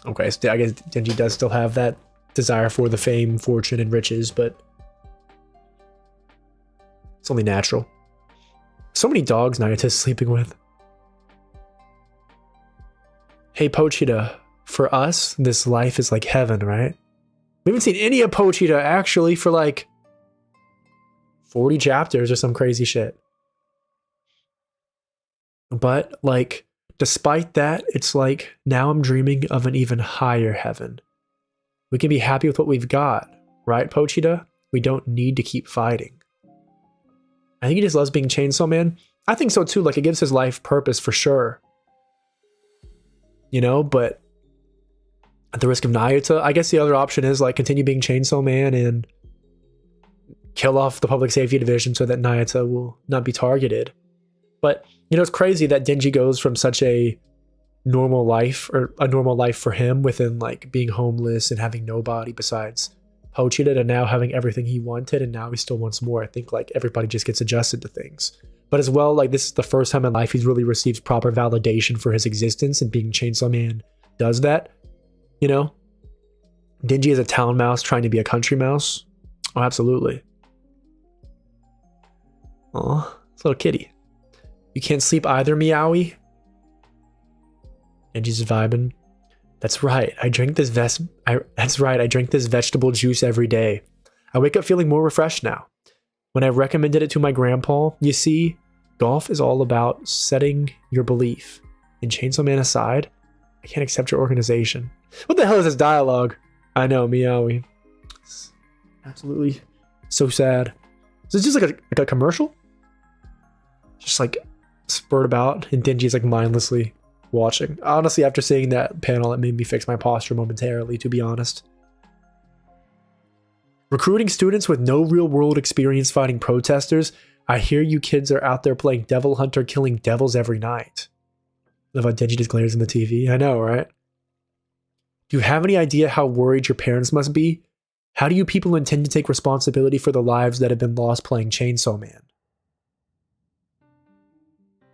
Okay, so I guess Dingy does still have that desire for the fame, fortune, and riches, but it's only natural. So many dogs Nayata's sleeping with. Hey, Pochita. For us, this life is like heaven, right? We haven't seen any of Pochita actually for 40 chapters or some crazy shit. But despite that, it's now I'm dreaming of an even higher heaven. We can be happy with what we've got, right, Pochita? We don't need to keep fighting. I think he just loves being Chainsaw Man. I think so too. It gives his life purpose for sure. But at the risk of Nayata, I guess the other option is continue being Chainsaw Man and kill off the public safety division so that Nayata will not be targeted. But it's crazy that Dingy goes from such a normal life, or a normal life for him within being homeless and having nobody besides Pochita, to now having everything he wanted, and now he still wants more. I think everybody just gets adjusted to things. But as well, this is the first time in life he's really received proper validation for his existence, and being Chainsaw Man does that. Dingy is a town mouse trying to be a country mouse. Oh, absolutely. Oh, it's a little kitty. You can't sleep either, Meowie? Dingy's vibing. That's right. I drink this vegetable juice every day. I wake up feeling more refreshed now. When I recommended it to my grandpa, you see, golf is all about setting your belief. And Chainsaw Man aside, I can't accept your organization. What the hell is this dialogue? I know, Meowie. It's absolutely so sad. Is this just a commercial? Just spurred about, and Dingy's mindlessly watching. Honestly, after seeing that panel, it made me fix my posture momentarily, to be honest. Recruiting students with no real-world experience fighting protesters. I hear you kids are out there playing Devil Hunter, killing devils every night. Love how Dingy just glares in the TV. I know, right? Do you have any idea how worried your parents must be? How do you people intend to take responsibility for the lives that have been lost playing Chainsaw Man?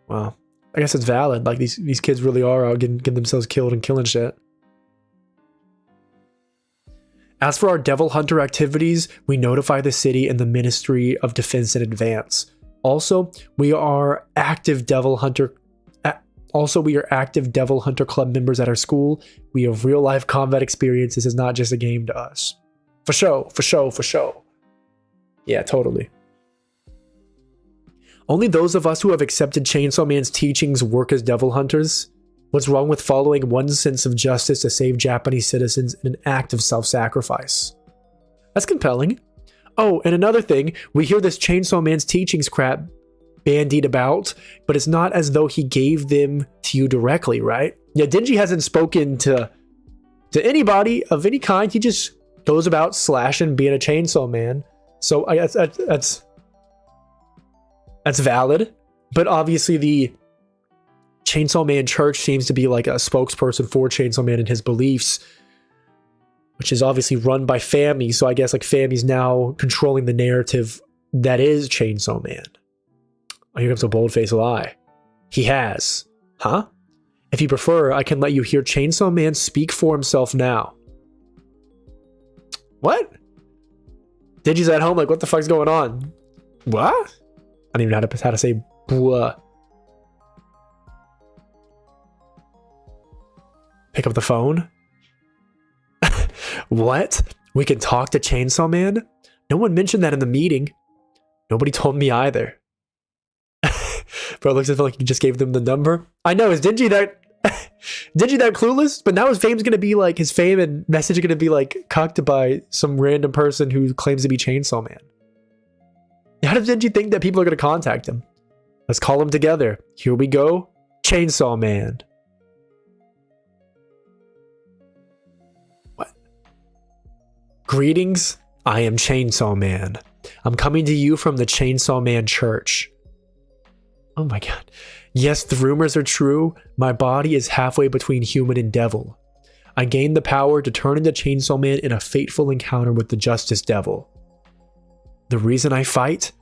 Well, I guess it's valid. These kids really are out getting themselves killed and killing shit. As for our Devil Hunter activities, we notify the city and the Ministry of Defense in advance. Also, we are active Devil Hunter Also, we are active Devil Hunter Club members at our school. We have real life combat experience. This is not just a game to us. For sure, for sure, for sure. Yeah, totally. Only those of us who have accepted Chainsaw Man's teachings work as devil hunters. What's wrong with following one sense of justice to save Japanese citizens in an act of self-sacrifice? That's compelling. Oh, and another thing, we hear this Chainsaw Man's teachings crap bandied about, but it's not as though he gave them to you directly, right? Yeah, Denji hasn't spoken to anybody of any kind. He just goes about slashing, being a Chainsaw Man. So I guess that's valid, but obviously the Chainsaw Man Church seems to be like a spokesperson for Chainsaw Man and his beliefs, which is obviously run by Fami. So I guess like Fami's now controlling the narrative that is Chainsaw Man. Oh, here comes a bold-faced lie. He has. Huh? If you prefer, I can let you hear Chainsaw Man speak for himself now. What? Digi's at home like, what the fuck's going on? What? I don't even know how to say blah. Pick up the phone. What? We can talk to Chainsaw Man? No one mentioned that in the meeting. Nobody told me either. Bro, it looks as if like you just gave them the number. I know, is Denji that clueless? But now his fame's gonna be like, his fame and message are gonna be like cucked by some random person who claims to be Chainsaw Man. How does Denji think that people are gonna contact him? Let's call them together. Here we go. Chainsaw Man. What? Greetings, I am Chainsaw Man. I'm coming to you from the Chainsaw Man Church. Oh my god. Yes, the rumors are true. My body is halfway between human and devil. I gained the power to turn into Chainsaw Man in a fateful encounter with the Justice Devil. The reason I fight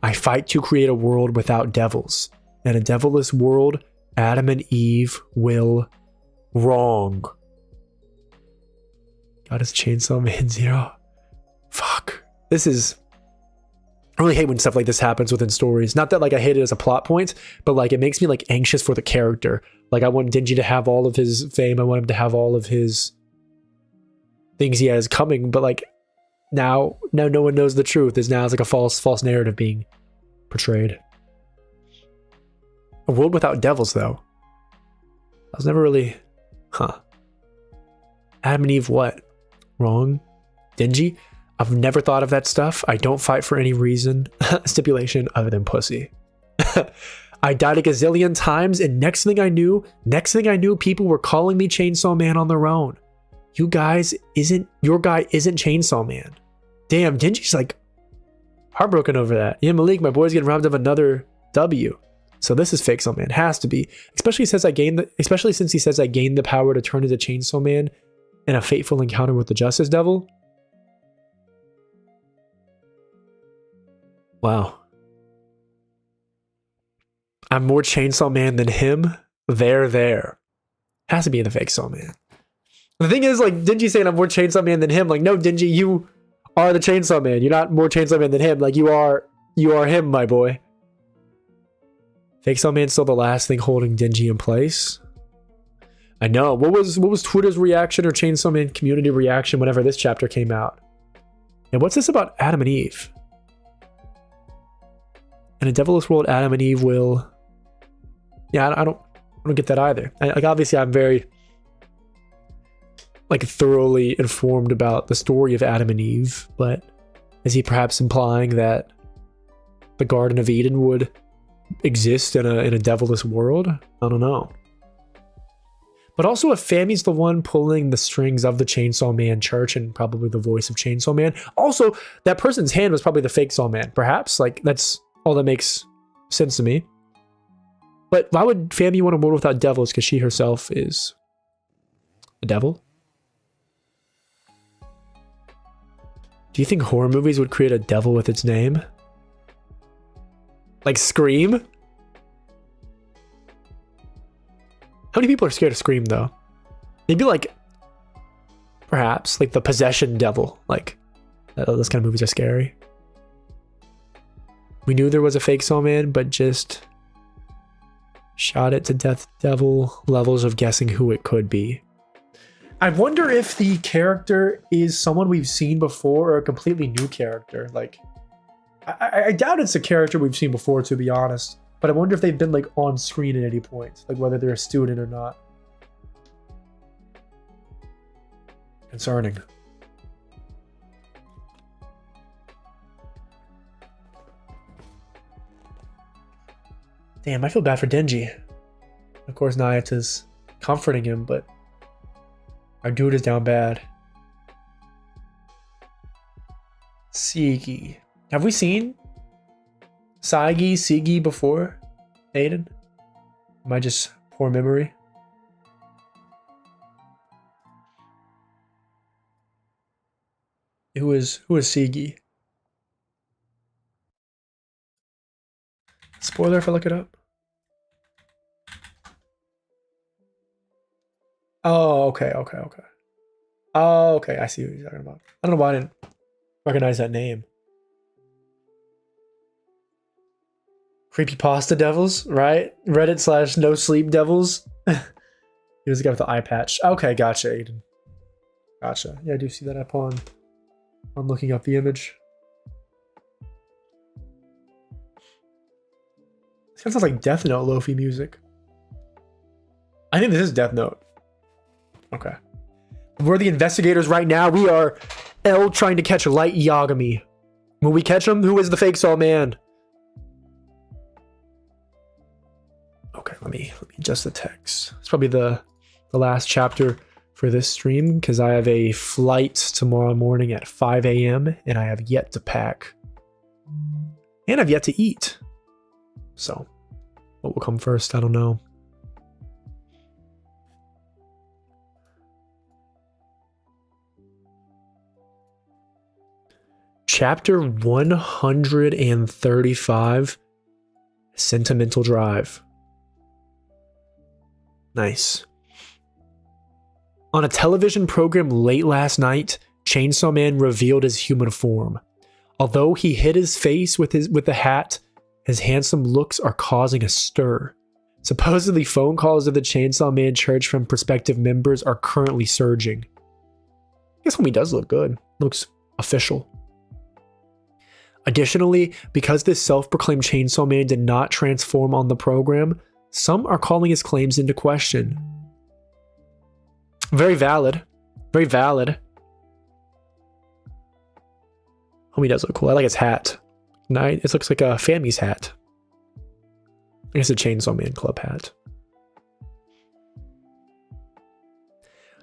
to create a world without devils. In a devilless world, Adam and Eve will wrong. God, is Chainsaw Man 0? Fuck. This is... I really hate when stuff like this happens within stories. Not that like I hate it as a plot point, but like it makes me like anxious for the character. Like I want Denji to have all of his fame. I want him to have all of his things he has coming. But like now no one knows the truth. There's now like a false narrative being portrayed. A world without devils, though. I was never really, Adam and Eve, what? Wrong? Denji? I've never thought of that stuff. I don't fight for any reason, stipulation other than pussy. I died a gazillion times, and next thing I knew, people were calling me Chainsaw Man on their own. Your guy isn't Chainsaw Man. Damn, Denji's like heartbroken over that. Yeah, Malik, my boy's getting robbed of another W. So this is fake Chainsaw Man. Has to be. Especially since he says I gained the power to turn into Chainsaw Man in a fateful encounter with the Justice Devil. Wow. I'm more Chainsaw Man than him. There. Has to be in the fake Chainsaw Man. The thing is, like, Denji saying I'm more Chainsaw Man than him. Like, no, Denji, you are the Chainsaw Man. You're not more Chainsaw Man than him. Like, you are him, my boy. Fake Chainsaw Man's still the last thing holding Denji in place. I know. What was Twitter's reaction or Chainsaw Man community reaction whenever this chapter came out? And what's this about Adam and Eve? In a devilish world, Adam and Eve will... Yeah, I don't get that either. Like, obviously, I'm very like thoroughly informed about the story of Adam and Eve, but is he perhaps implying that the Garden of Eden would exist in a devilish world? I don't know. But also, if Fami's the one pulling the strings of the Chainsaw Man Church and probably the voice of Chainsaw Man, also that person's hand was probably the fake Saw Man. Perhaps, like, that's all that makes sense to me. But why would Fami want a world without devils? Because she herself is a devil? Do you think horror movies would create a devil with its name? Like Scream? How many people are scared of Scream, though? Maybe like, perhaps, like the Possession Devil. Like, those kind of movies are scary. We knew there was a fake Saw Man, but just Shot it to Death Devil levels of guessing who it could be. I wonder if the character is someone we've seen before or a completely new character. Like, I doubt it's a character we've seen before, to be honest. But I wonder if they've been like on screen at any point, like whether they're a student or not. Concerning. Damn, I feel bad for Denji. Of course, Nayata's comforting him, but our dude is down bad. Sigi. Have we seen Sigi before? Aiden? Am I just poor memory? Who is Sigi? Spoiler if I look it up. Oh, okay. Oh, okay, I see what you're talking about. I don't know why I didn't recognize that name. Creepypasta devils, right? Reddit / no sleep devils. He was the guy with the eye patch. Okay, gotcha, Aiden. Gotcha. Yeah, I do see that up on looking up the image. This kind of sounds like Death Note Lofi music. I think this is Death Note. Okay. We're the investigators right now. We are L trying to catch Light Yagami. When we catch him, who is the fake Saw Man? Okay, let me adjust the text. It's probably the last chapter for this stream because I have a flight tomorrow morning at 5 a.m. and I have yet to pack. And I've yet to eat. So, what will come first? I don't know. Chapter 135, Sentimental Drive. Nice. On a television program late last night, Chainsaw Man revealed his human form. Although he hid his face with the hat, his handsome looks are causing a stir. Supposedly, phone calls to the Chainsaw Man church from prospective members are currently surging. I guess homie does look good. Looks official. Additionally, because this self-proclaimed Chainsaw Man did not transform on the program, some are calling his claims into question. Very valid. Very valid. Homie does look cool. I like his hat. It looks like a Fammy's hat. I guess a Chainsaw Man Club hat.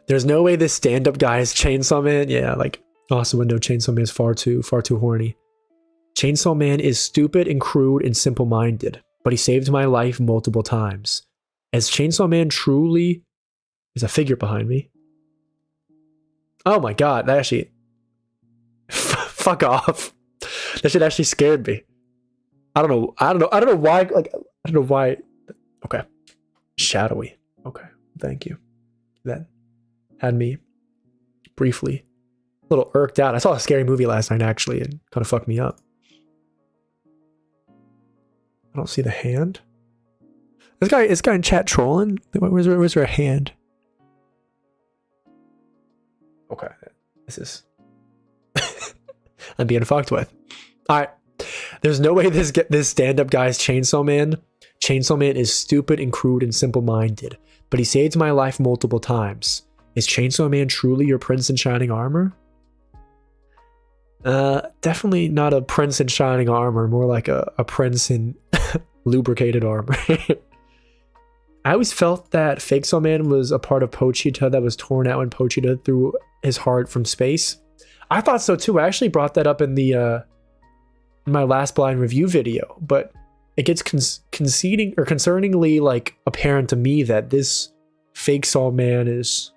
There's no way this stand-up guy is Chainsaw Man. Yeah, like, also window Chainsaw Man is far too horny. Chainsaw Man is stupid and crude and simple-minded, but he saved my life multiple times. As Chainsaw Man truly is a figure behind me. Oh my god, that actually... Fuck off. That shit actually scared me. I don't know why, like, I don't know why. Okay. Shadowy. Okay, thank you. That had me briefly a little irked out. I saw a scary movie last night, actually, and kind of fucked me up. I don't see the hand. This guy in chat trolling. Where's there a hand? Okay, this is. I'm being fucked with. All right, there's no way this stand-up guy is Chainsaw Man. Chainsaw Man is stupid and crude and simple-minded, but he saved my life multiple times. Is Chainsaw Man truly your prince in shining armor? Definitely not a prince in shining armor, more like a prince in lubricated armor. I always felt that Fake Saw Man was a part of Pochita that was torn out when Pochita threw his heart from space. I thought so too. I actually brought that up in the my last blind review video, but it gets concerningly like apparent to me that this Fake Saw Man is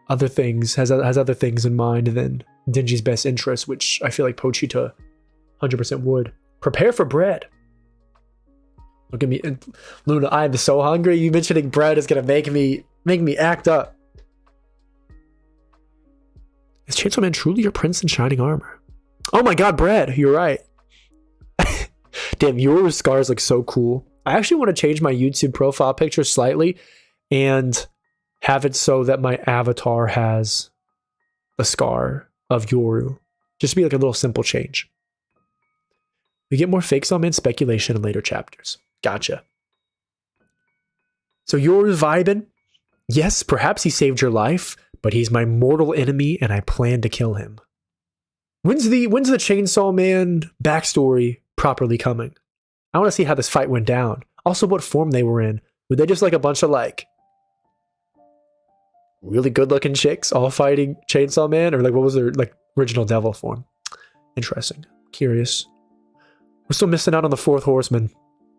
other things, has other things in mind than Denji's best interest, which I feel like Pochita 100% would. Prepare for bread. Look at me, Luna. I am so hungry. You mentioning bread is gonna make me act up. Is Chainsaw Man truly your prince in shining armor? Oh my god, bread. You're right. Damn, your scars look so cool. I actually want to change my YouTube profile picture slightly and have it so that my avatar has the scar of Yoru. Just to be like a little simple change. We get more fake Cellman speculation in later chapters. Gotcha. So Yoru's vibing. Yes, perhaps he saved your life, but he's my mortal enemy and I plan to kill him. When's the Chainsaw Man backstory properly coming? I want to see how this fight went down. Also, what form they were in. Were they just like a bunch of like really good looking chicks all fighting Chainsaw Man? Or like what was their like original devil form? Interesting. Curious. We're still missing out on the fourth horseman.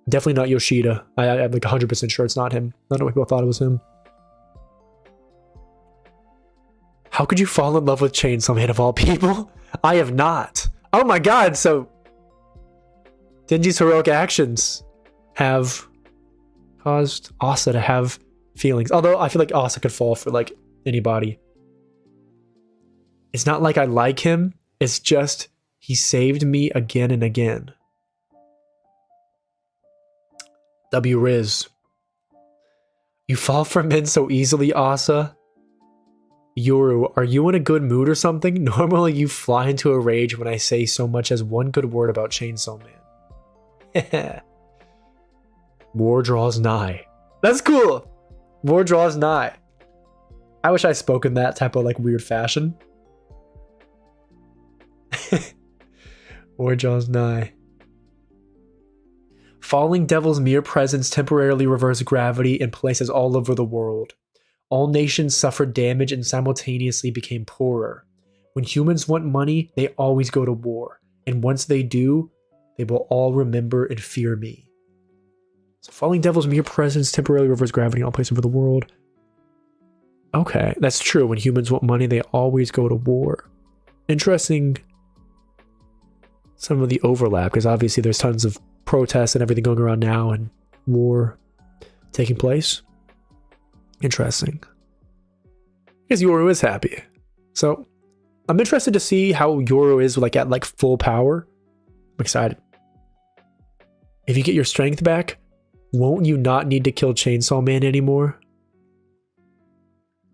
Definitely not Yoshida. I'm like 100% sure it's not him. I don't know if people thought it was him. How could you fall in love with Chainsaw Man of all people? I have not. Oh my god, so Denji's heroic actions have caused Asa to have feelings. Although I feel like Asa could fall for like anybody. It's not like I like him. It's just he saved me again and again. W Riz. You fall for men so easily, Asa. Yoru, are you in a good mood or something? Normally you fly into a rage when I say so much as one good word about Chainsaw Man. War draws nigh. That's cool. War draws nigh. I wish I spoke in that type of like weird fashion. War draws nigh. Falling Devil's mere presence temporarily reversed gravity in places all over the world. All nations suffered damage and simultaneously became poorer. When humans want money, they always go to war. And once they do, they will all remember and fear me. So Falling Devil's mere presence temporarily reversed gravity in all places over the world. Okay, that's true. When humans want money, they always go to war. Interesting. Some of the overlap, because obviously there's tons of protests and everything going around now and war taking place. Interesting. Because Yoru is happy. So I'm interested to see how Yoru is like at like full power. I'm excited. If you get your strength back, won't you not need to kill Chainsaw Man anymore?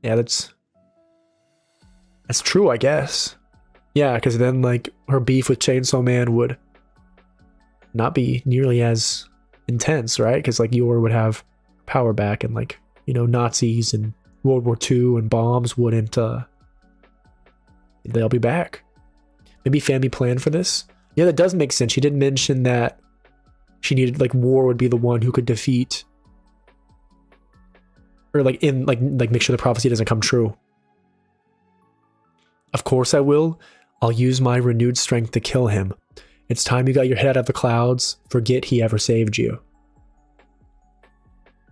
Yeah, that's true, I guess. Yeah, because then like her beef with Chainsaw Man would not be nearly as intense, right? Because like Yoru would have power back and like, you know, Nazis and World War II and bombs wouldn't, they'll be back. Maybe Fami planned for this? Yeah, that does make sense. She did mention that she needed, like, War would be the one who could defeat, or like, make sure the prophecy doesn't come true. Of course I will. I'll use my renewed strength to kill him. It's time you got your head out of the clouds. Forget he ever saved you.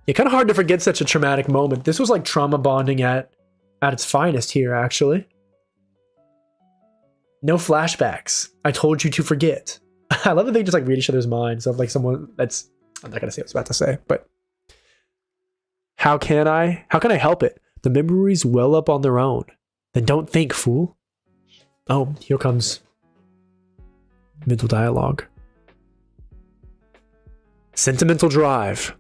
Yeah, kind of hard to forget such a traumatic moment. This was like trauma bonding at its finest here, actually. No flashbacks. I told you to forget. I love that they just like read each other's minds of like someone that's... I'm not going to say what I was about to say, but... How can I help it? The memories well up on their own. Then don't think, fool. Oh, here comes... mental dialogue. Sentimental drive.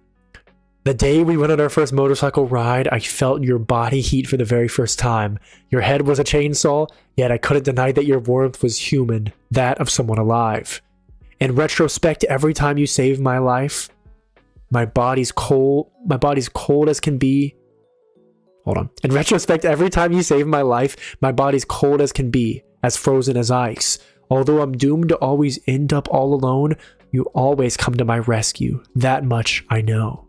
The day we went on our first motorcycle ride, I felt your body heat for the very first time. Your head was a chainsaw, yet I couldn't deny that your warmth was human, that of someone alive. In retrospect, every time you saved my life, my body's cold as can be. Hold on. In retrospect, every time you saved my life, my body's cold as can be, as frozen as ice. Although I'm doomed to always end up all alone, you always come to my rescue. That much I know.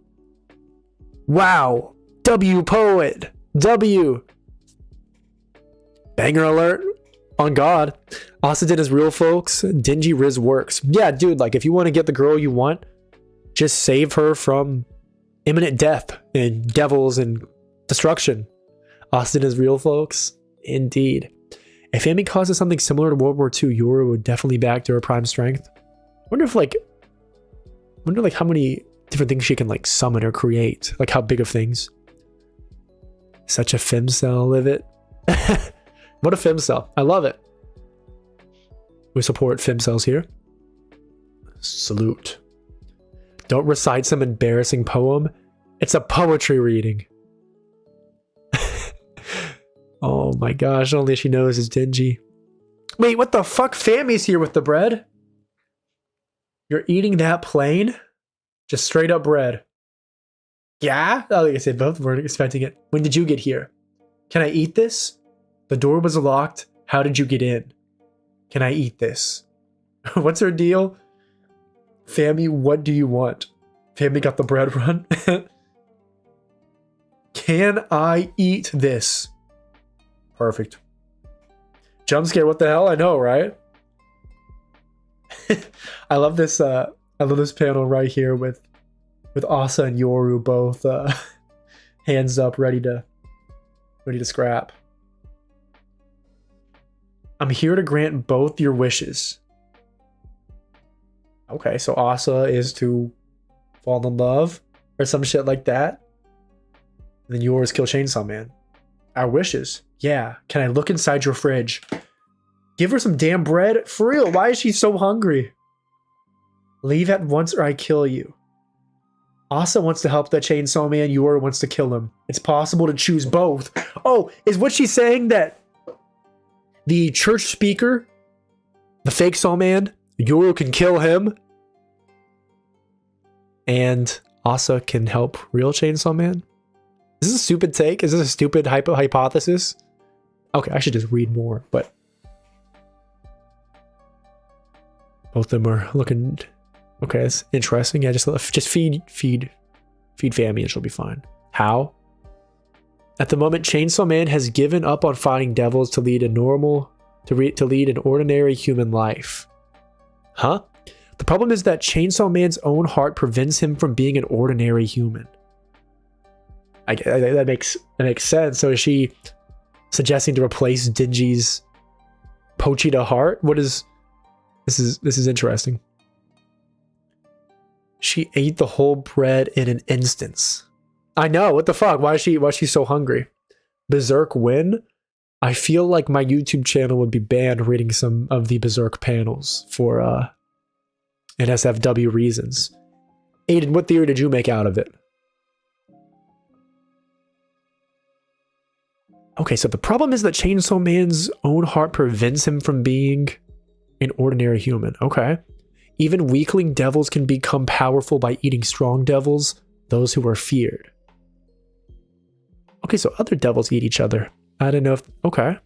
Wow. W poet. W. Banger alert. On God. Asa is real, folks. Denji Riz works. Yeah, dude, like if you want to get the girl you want, just save her from imminent death and devils and destruction. Austin is real, folks. Indeed. If Amy causes something similar to World War II, Yoru would definitely back to her prime strength. Wonder how many different things she can like summon or create. Like how big of things. Such a femcell, live it. What a femcell. I love it. We support femcells here. Salute. Don't recite some embarrassing poem. It's a poetry reading. Oh my gosh, only she knows is dingy. Wait, what the fuck? Fammy's here with the bread? You're eating that plain? Just straight up bread. Yeah? Oh, like I said, both weren't expecting it. When did you get here? Can I eat this? The door was locked. How did you get in? Can I eat this? What's her deal? Fammy, what do you want? Fammy got the bread run. Can I eat this? Perfect. Jump scare, what the hell? I know, right? I love this panel right here with Asa and Yoru both hands up, ready to scrap. I'm here to grant both your wishes. Okay, so Asa is to fall in love or some shit like that. And then yours kill Chainsaw Man. Our wishes. Yeah. Can I look inside your fridge? Give her some damn bread. For real, why is she so hungry? Leave at once or I kill you. Asa wants to help the Chainsaw Man. Yoru wants to kill him. It's possible to choose both. Oh, is what she's saying that the church speaker, the fake Saw Man, Yoru can kill him, and Asa can help real Chainsaw Man? Is this a stupid take? Is this a stupid hypothesis? Okay, I should just read more, but both of them are looking okay. It's interesting. Yeah, just feed Fammy and she'll be fine. How? At the moment, Chainsaw Man has given up on fighting devils to lead an ordinary human life. Huh? The problem is that Chainsaw Man's own heart prevents him from being an ordinary human. That makes sense. So is she suggesting to replace Denji's Pochita heart? What is this is interesting. She ate the whole bread in an instance. I know, what the fuck? Why is she so hungry? Berserk win? I feel like my YouTube channel would be banned reading some of the Berserk panels for NSFW reasons. Aiden, what theory did you make out of it? Okay, so the problem is that Chainsaw Man's own heart prevents him from being an ordinary human. Okay. Even weakling devils can become powerful by eating strong devils, those who are feared. Okay, so other devils eat each other. I don't know if... Okay.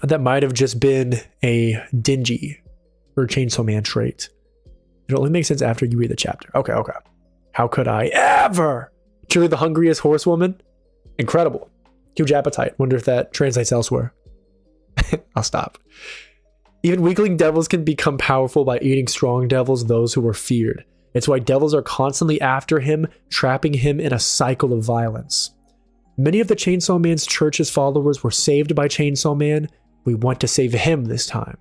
That might have just been a Denji or Chainsaw Man trait. It only makes sense after you read the chapter. Okay. How could I ever? Truly the hungriest horsewoman? Incredible. Huge appetite. Wonder if that translates elsewhere. I'll stop. Even weakling devils can become powerful by eating strong devils, those who are feared. It's why devils are constantly after him, trapping him in a cycle of violence. Many of the Chainsaw Man's church's followers were saved by Chainsaw Man. We want to save him this time.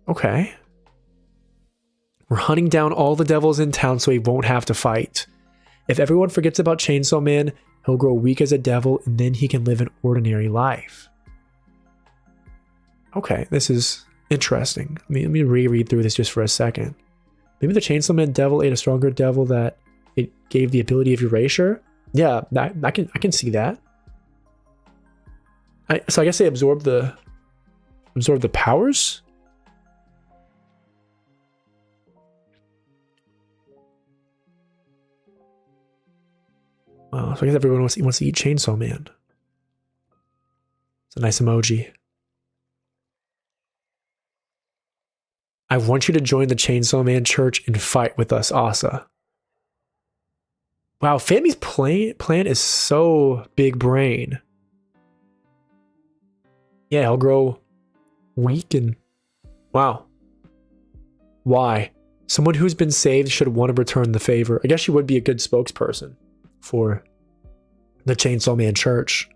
Okay. We're hunting down all the devils in town so he won't have to fight. If everyone forgets about Chainsaw Man, he'll grow weak as a devil and then he can live an ordinary life. Okay, this is interesting. Let me reread through this just for a second. Maybe the Chainsaw Man devil ate a stronger devil that it gave the ability of erasure? Yeah, I can see that. So I guess they absorb the powers? Wow, so I guess everyone wants to eat Chainsaw Man. It's a nice emoji. I want you to join the Chainsaw Man Church and fight with us, Asa. Wow, Fammy's plan is so big brain. Yeah, he'll grow weak and... Wow. Why? Someone who's been saved should want to return the favor. I guess she would be a good spokesperson for the Chainsaw Man Church.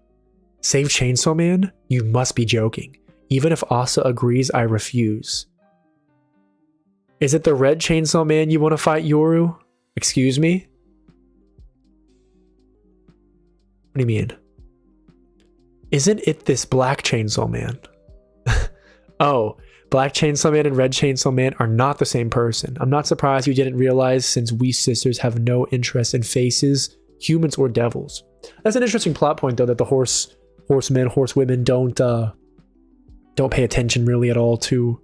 Save Chainsaw Man? You must be joking. Even if Asa agrees, I refuse. Is it the red Chainsaw Man you want to fight, Yoru? Excuse me? What do you mean? Isn't it this black Chainsaw Man? Oh, Black Chainsaw Man and Red Chainsaw Man are not the same person. I'm not surprised you didn't realize, since we sisters have no interest in faces, humans or devils. That's an interesting plot point, though, that the horsemen, horsewomen don't pay attention really at all to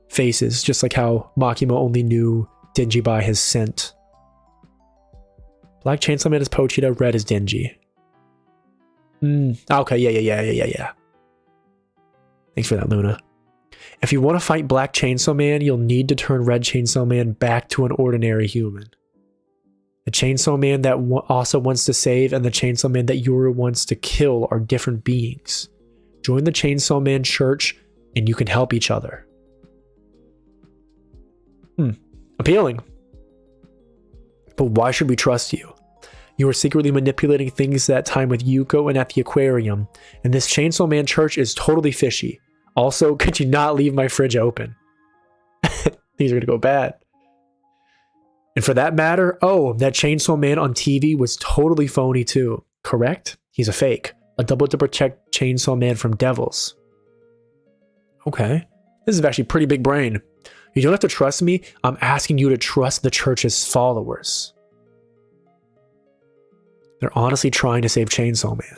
faces, just like how Makima only knew Denji by his scent. Black Chainsaw Man is Pochita, red is Denji. Okay, yeah. Thanks for that, Luna. If you want to fight Black Chainsaw Man, you'll need to turn Red Chainsaw Man back to an ordinary human. The Chainsaw Man that Asa wants to save and the Chainsaw Man that Yuru wants to kill are different beings. Join the Chainsaw Man Church and you can help each other. Appealing. But why should we trust you? You were secretly manipulating things that time with Yuko and at the aquarium, and this Chainsaw Man Church is totally fishy. Also, could you not leave my fridge open? These are gonna go bad. And for that matter, that Chainsaw Man on TV was totally phony too. Correct? He's a fake. A double to protect Chainsaw Man from devils. Okay. This is actually pretty big brain. You don't have to trust me. I'm asking you to trust the church's followers. They're honestly trying to save Chainsaw Man.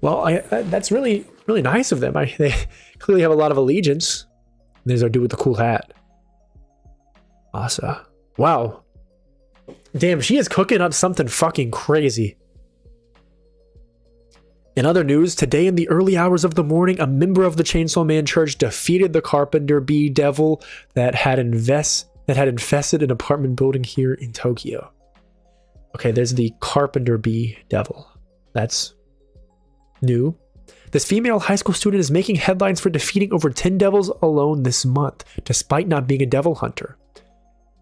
Well, that's really nice of them. They clearly have a lot of allegiance. There's our dude with the cool hat. Asa. Wow. Damn, she is cooking up something fucking crazy. In other news, today in the early hours of the morning, a member of the Chainsaw Man Church defeated the Carpenter Bee Devil that had infested an apartment building here in Tokyo. Okay, there's the Carpenter Bee Devil. That's new. This female high school student is making headlines for defeating over 10 devils alone this month, despite not being a devil hunter.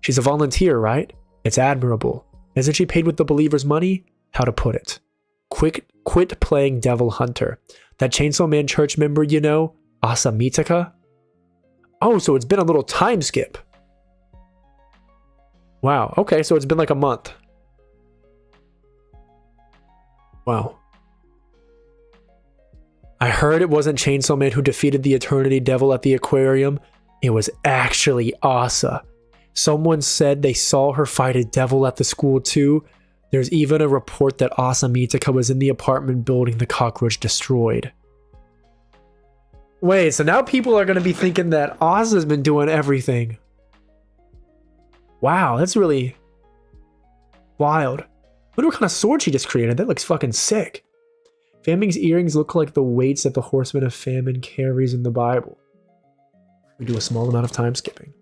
She's a volunteer, right? It's admirable. Isn't she paid with the believer's money? How to put it? Quit playing devil hunter. That Chainsaw Man Church member, you know, Asa Mitaka? Oh, so it's been a little time skip. Wow, okay, so it's been like a month. Wow. I heard it wasn't Chainsaw Man who defeated the Eternity Devil at the aquarium. It was actually Asa. Someone said they saw her fight a devil at the school too. There's even a report that Asa Mitaka was in the apartment building the cockroach destroyed. Wait, so now people are going to be thinking that Asa's been doing everything. Wow, that's really wild. Wonder what kind of sword she just created. That looks fucking sick. Faming's earrings look like the weights that the Horseman of Famine carries in the Bible. We do a small amount of time skipping.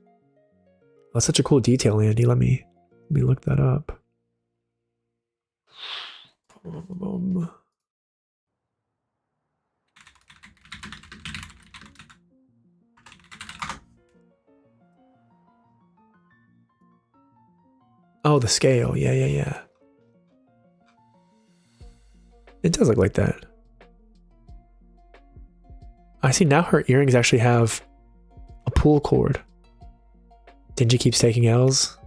That's such a cool detail, Andy. Let me look that up. Oh, the scale. Yeah. It does look like that. I see now her earrings actually have a pull cord. Denji keeps taking L's.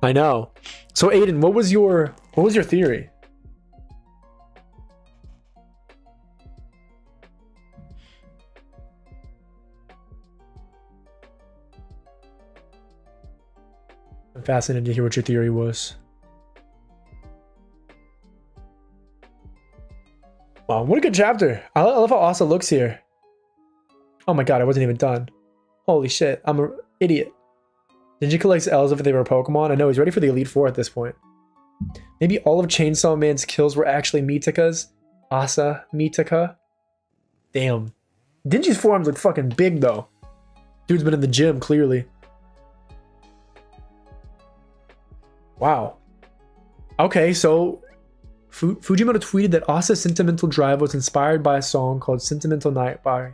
I know. So Aiden, what was your theory? I'm fascinated to hear what your theory was. Wow, what a good chapter. I love how Asa looks here. Oh my god, I wasn't even done. Holy shit, I'm an idiot. Denji collects L's if they were Pokemon. I know, he's ready for the Elite Four at this point. Maybe all of Chainsaw Man's kills were actually Mitaka's. Asa Mitaka. Damn. Denji's forearms look fucking big though. Dude's been in the gym, clearly. Wow. Okay, so Fujimoto tweeted that Asa's Sentimental Drive was inspired by a song called Sentimental Night by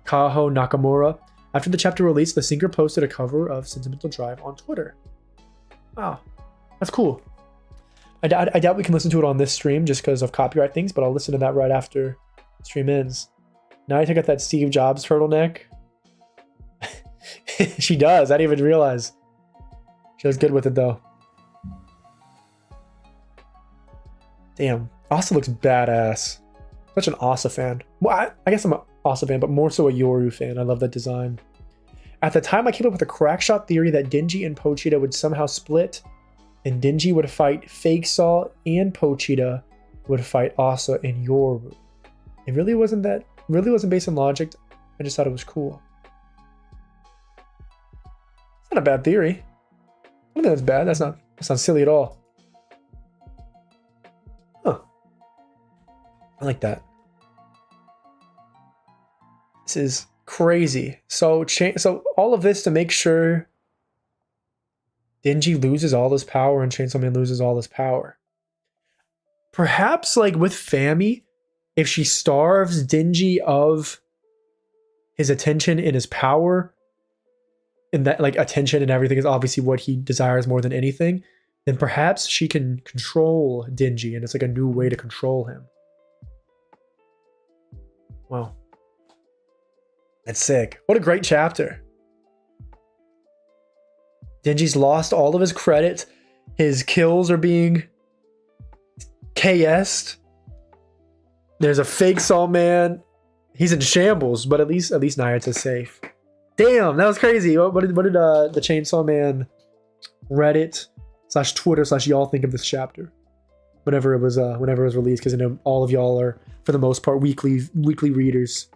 Kaho Nakamura. After the chapter released, the singer posted a cover of Sentimental Drive on Twitter. Wow, that's cool. I doubt we can listen to it on this stream just because of copyright things, but I'll listen to that right after the stream ends. Now I got that Steve Jobs turtleneck. She does, I didn't even realize. She was good with it though. Damn, Asa looks badass. Such an Asa fan. Well, I guess I'm Asa fan, but more so a Yoru fan. I love that design. At the time, I came up with a crackshot theory that Denji and Pochita would somehow split, and Denji would fight Fake Saw, and Pochita would fight Asa and Yoru. It really wasn't based on logic. I just thought it was cool. It's not a bad theory. I don't think that's bad. That's not silly at all. Huh. I like that. This is crazy. So all of this to make sure Denji loses all his power and Chainsaw Man loses all his power. Perhaps like with Fami, if she starves Denji of his attention and his power, and that like attention and everything is obviously what he desires more than anything, then perhaps she can control Denji, and it's like a new way to control him. Wow. That's sick. What a great chapter. Denji's lost all of his credit. His kills are being KS'd. There's a fake Saw Man. He's in shambles, but at least Nayata's safe. Damn, that was crazy. What did the Chainsaw Man Reddit / Twitter / y'all think of this chapter? Whenever it was released, because I know all of y'all are, for the most part, weekly readers.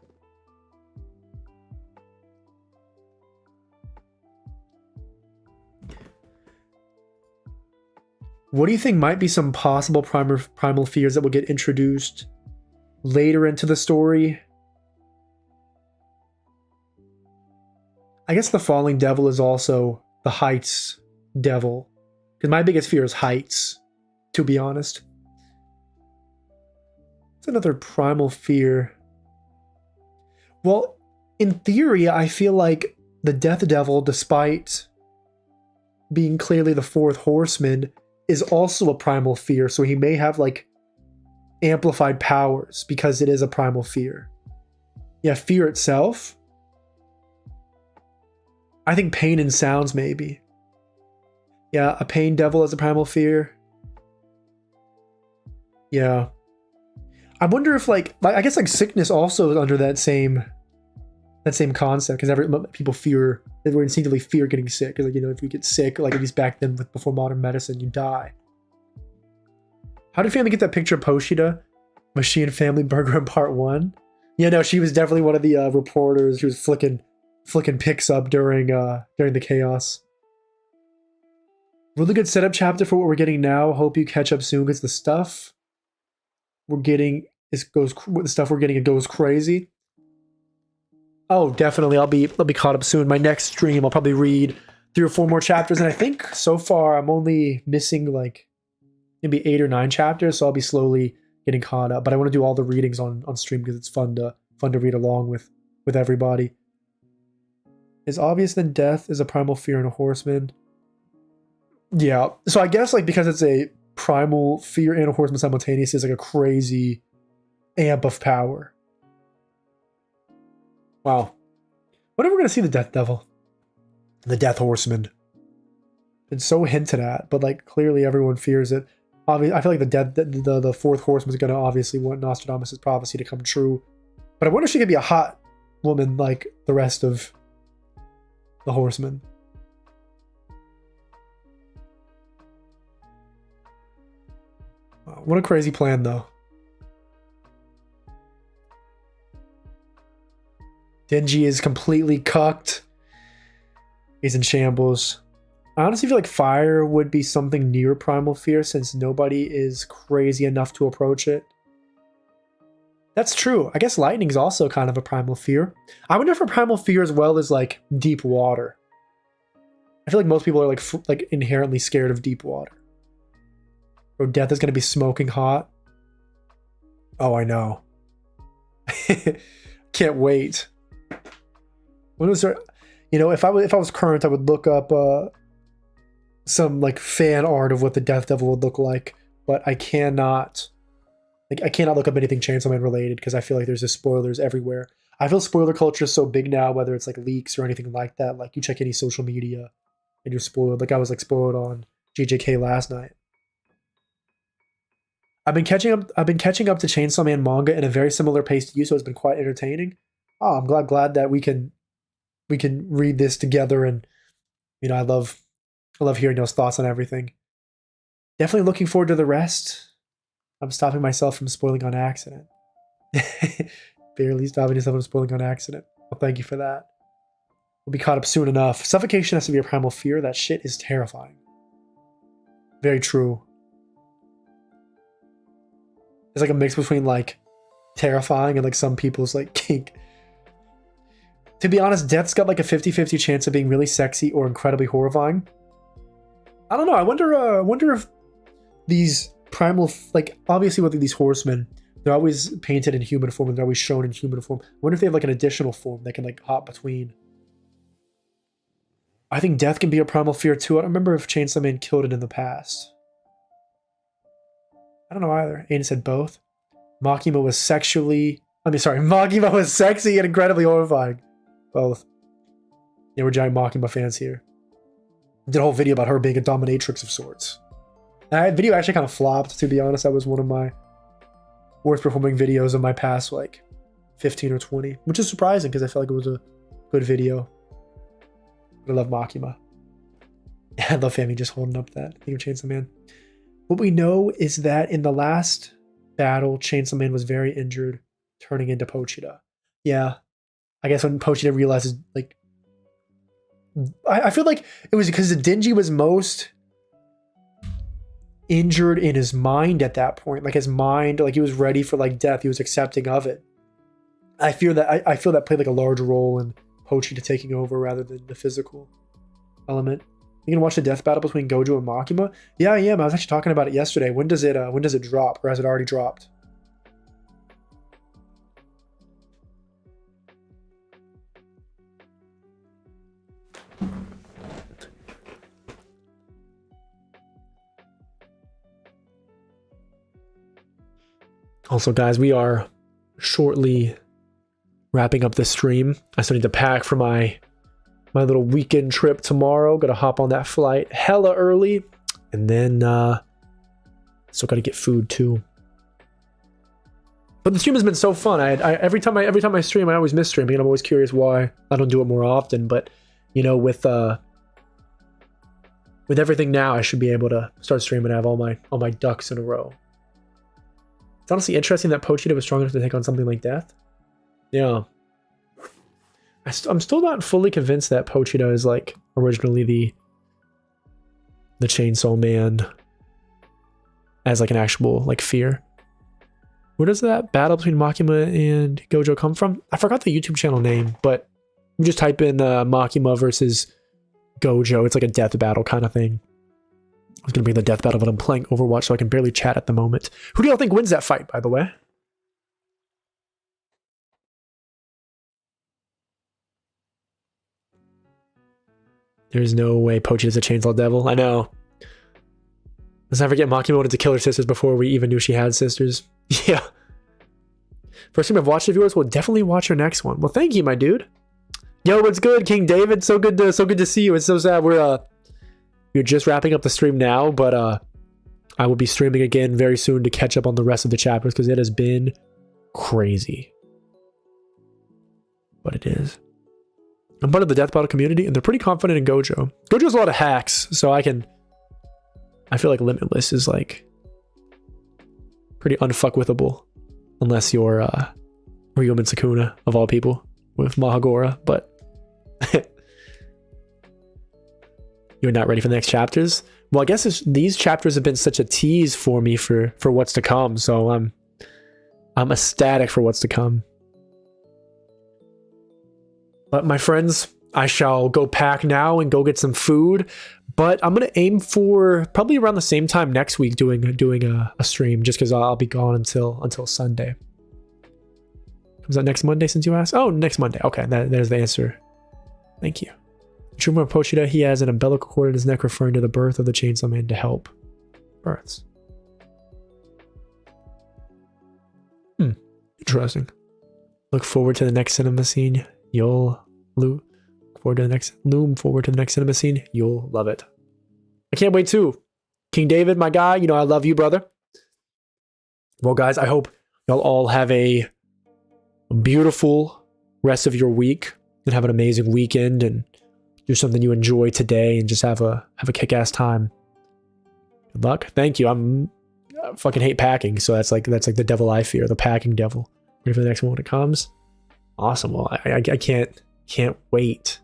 What do you think might be some possible primal fears that will get introduced later into the story? I guess the Falling Devil is also the Heights Devil. Because my biggest fear is heights, to be honest. It's another primal fear. Well, in theory, I feel like the Death Devil, despite being clearly the fourth horseman, is also a primal fear, so he may have like amplified powers because it is a primal fear. Yeah, fear itself. I think pain and sounds maybe. Yeah, a pain devil is a primal fear. Yeah. I wonder if like I guess like sickness also is under that same concept, because people fear, they were instinctively fear getting sick. Because like, you know, if you get sick, like at least back then before modern medicine, you die. How did Family get that picture of Pochita? Was she in Family Burger in part 1? Yeah, no, she was definitely one of the reporters. She was flicking pics up during the chaos. Really good setup chapter for what we're getting now. Hope you catch up soon, because the stuff we're getting it goes crazy. Oh, definitely. I'll be caught up soon. My next stream, I'll probably read 3 or 4 more chapters, and I think so far I'm only missing like maybe 8 or 9 chapters, so I'll be slowly getting caught up. But I want to do all the readings on stream because it's fun to read along with everybody. Is obvious then death is a primal fear in a horseman? Yeah. So I guess like because it's a primal fear and a horseman simultaneously is like a crazy amp of power. Wow. When are we going to see the Death Devil? The Death Horseman. It's so hinted at, but like clearly everyone fears it. Obviously, I feel like the fourth horseman is going to obviously want Nostradamus' prophecy to come true. But I wonder if she could be a hot woman like the rest of the horsemen. Wow, what a crazy plan, though. Denji is completely cucked. He's in shambles. I honestly feel like fire would be something near primal fear since nobody is crazy enough to approach it. That's true. I guess lightning is also kind of a primal fear. I wonder if a primal fear as well is like deep water. I feel like most people are like inherently scared of deep water. Or death is going to be smoking hot. Oh, I know. Can't wait. When was there? You know, if I was current, I would look up some like fan art of what the Death Devil would look like. But I cannot look up anything Chainsaw Man related because I feel like there's just spoilers everywhere. I feel spoiler culture is so big now, whether it's like leaks or anything like that. Like you check any social media and you're spoiled. Like I was like spoiled on JJK last night. I've been catching up to Chainsaw Man manga in a very similar pace to you, so it's been quite entertaining. I'm glad that we can read this together, and I love hearing those thoughts on everything. Definitely looking forward to the rest. I'm stopping myself from spoiling on accident. Barely stopping yourself from spoiling on accident. Well, thank you for that. We'll be caught up soon enough. Suffocation has to be a primal fear. That shit is terrifying. Very true. It's like a mix between like terrifying and like some people's like kink. To be honest, death's got like a 50-50 chance of being really sexy or incredibly horrifying. I don't know. I wonder if these primal, like obviously with these horsemen, they're always painted in human form and they're always shown in human form. I wonder if they have like an additional form that can like hop between. I think death can be a primal fear too. I don't remember if Chainsaw Man killed it in the past. I don't know either. Aiden said both. Makima was Makima was sexy and incredibly horrifying. Both. Yeah, we're giant Makima fans here. I did a whole video about her being a dominatrix of sorts. That video actually kind of flopped, to be honest. That was one of my worst performing videos of my past, like, 15 or 20. Which is surprising, because I felt like it was a good video. But I love Makima. I love Fami just holding up that thing of Chainsaw Man. What we know is that in the last battle, Chainsaw Man was very injured, turning into Pochita. Yeah. I guess when Pochita realizes, like... I feel like it was because Denji was most injured in his mind at that point. Like his mind, like he was ready for like death. He was accepting of it. I feel that played like a large role in Pochita taking over rather than the physical element. You gonna watch the death battle between Gojo and Makima? Yeah, I am. I was actually talking about it yesterday. When does it drop, or has it already dropped? Also, guys, we are shortly wrapping up this stream. I still need to pack for my little weekend trip tomorrow. Gotta hop on that flight hella early, and then still gotta get food too. But the stream has been so fun. Every time I stream, I always miss streaming, and I'm always curious why I don't do it more often. But you know, with everything now, I should be able to start streaming and have all my ducks in a row. It's honestly interesting that Pochita was strong enough to take on something like death. Yeah. I'm still not fully convinced that Pochita is like originally the Chainsaw Man as like an actual like fear. Where does that battle between Makima and Gojo come from? I forgot the YouTube channel name, but you just type in Makima versus Gojo. It's like a death battle kind of thing. I was going to bring the death battle, but I'm playing Overwatch, so I can barely chat at the moment. Who do y'all think wins that fight, by the way? There's no way Pochita's a Chainsaw Devil. I know. Let's not forget Makima wanted to kill her sisters before we even knew she had sisters. Yeah. First time I've watched the viewers, we'll definitely watch your next one. Well, thank you, my dude. Yo, what's good, King David? So good to see you. It's so sad we're just wrapping up the stream now, but I will be streaming again very soon to catch up on the rest of the chapters because it has been crazy. But it is. I'm part of the Death Battle community, and they're pretty confident in Gojo. Gojo has a lot of hacks, so I feel like Limitless is like pretty unfuckwithable, unless you're Ryumen Sukuna of all people with Mahagora. But you're not ready for the next chapters. Well, I guess these chapters have been such a tease for me for what's to come. So I'm ecstatic for what's to come. But my friends, I shall go pack now and go get some food. But I'm gonna aim for probably around the same time next week doing a stream, just because I'll be gone until Sunday. Comes out next Monday, since you asked. Oh, next Monday. Okay, there's the answer. Thank you. Truma Pochita, he has an umbilical cord in his neck, referring to the birth of the Chainsaw Man to help births. Interesting. Look forward to the next cinema scene. Loom forward to the next cinema scene. You'll love it. I can't wait too. King David, my guy, you know I love you, brother. Well, guys, I hope y'all all have a beautiful rest of your week and have an amazing weekend and do something you enjoy today and just have a kick-ass time. Good luck. Thank you. I fucking hate packing, so that's like the devil I fear, the packing devil. Ready for the next one when it comes? Awesome. Well, I can't wait.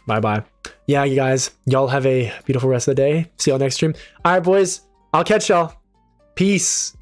Bye-bye. Yeah, you guys, y'all have a beautiful rest of the day. See y'all next stream. All right, boys, I'll catch y'all. Peace.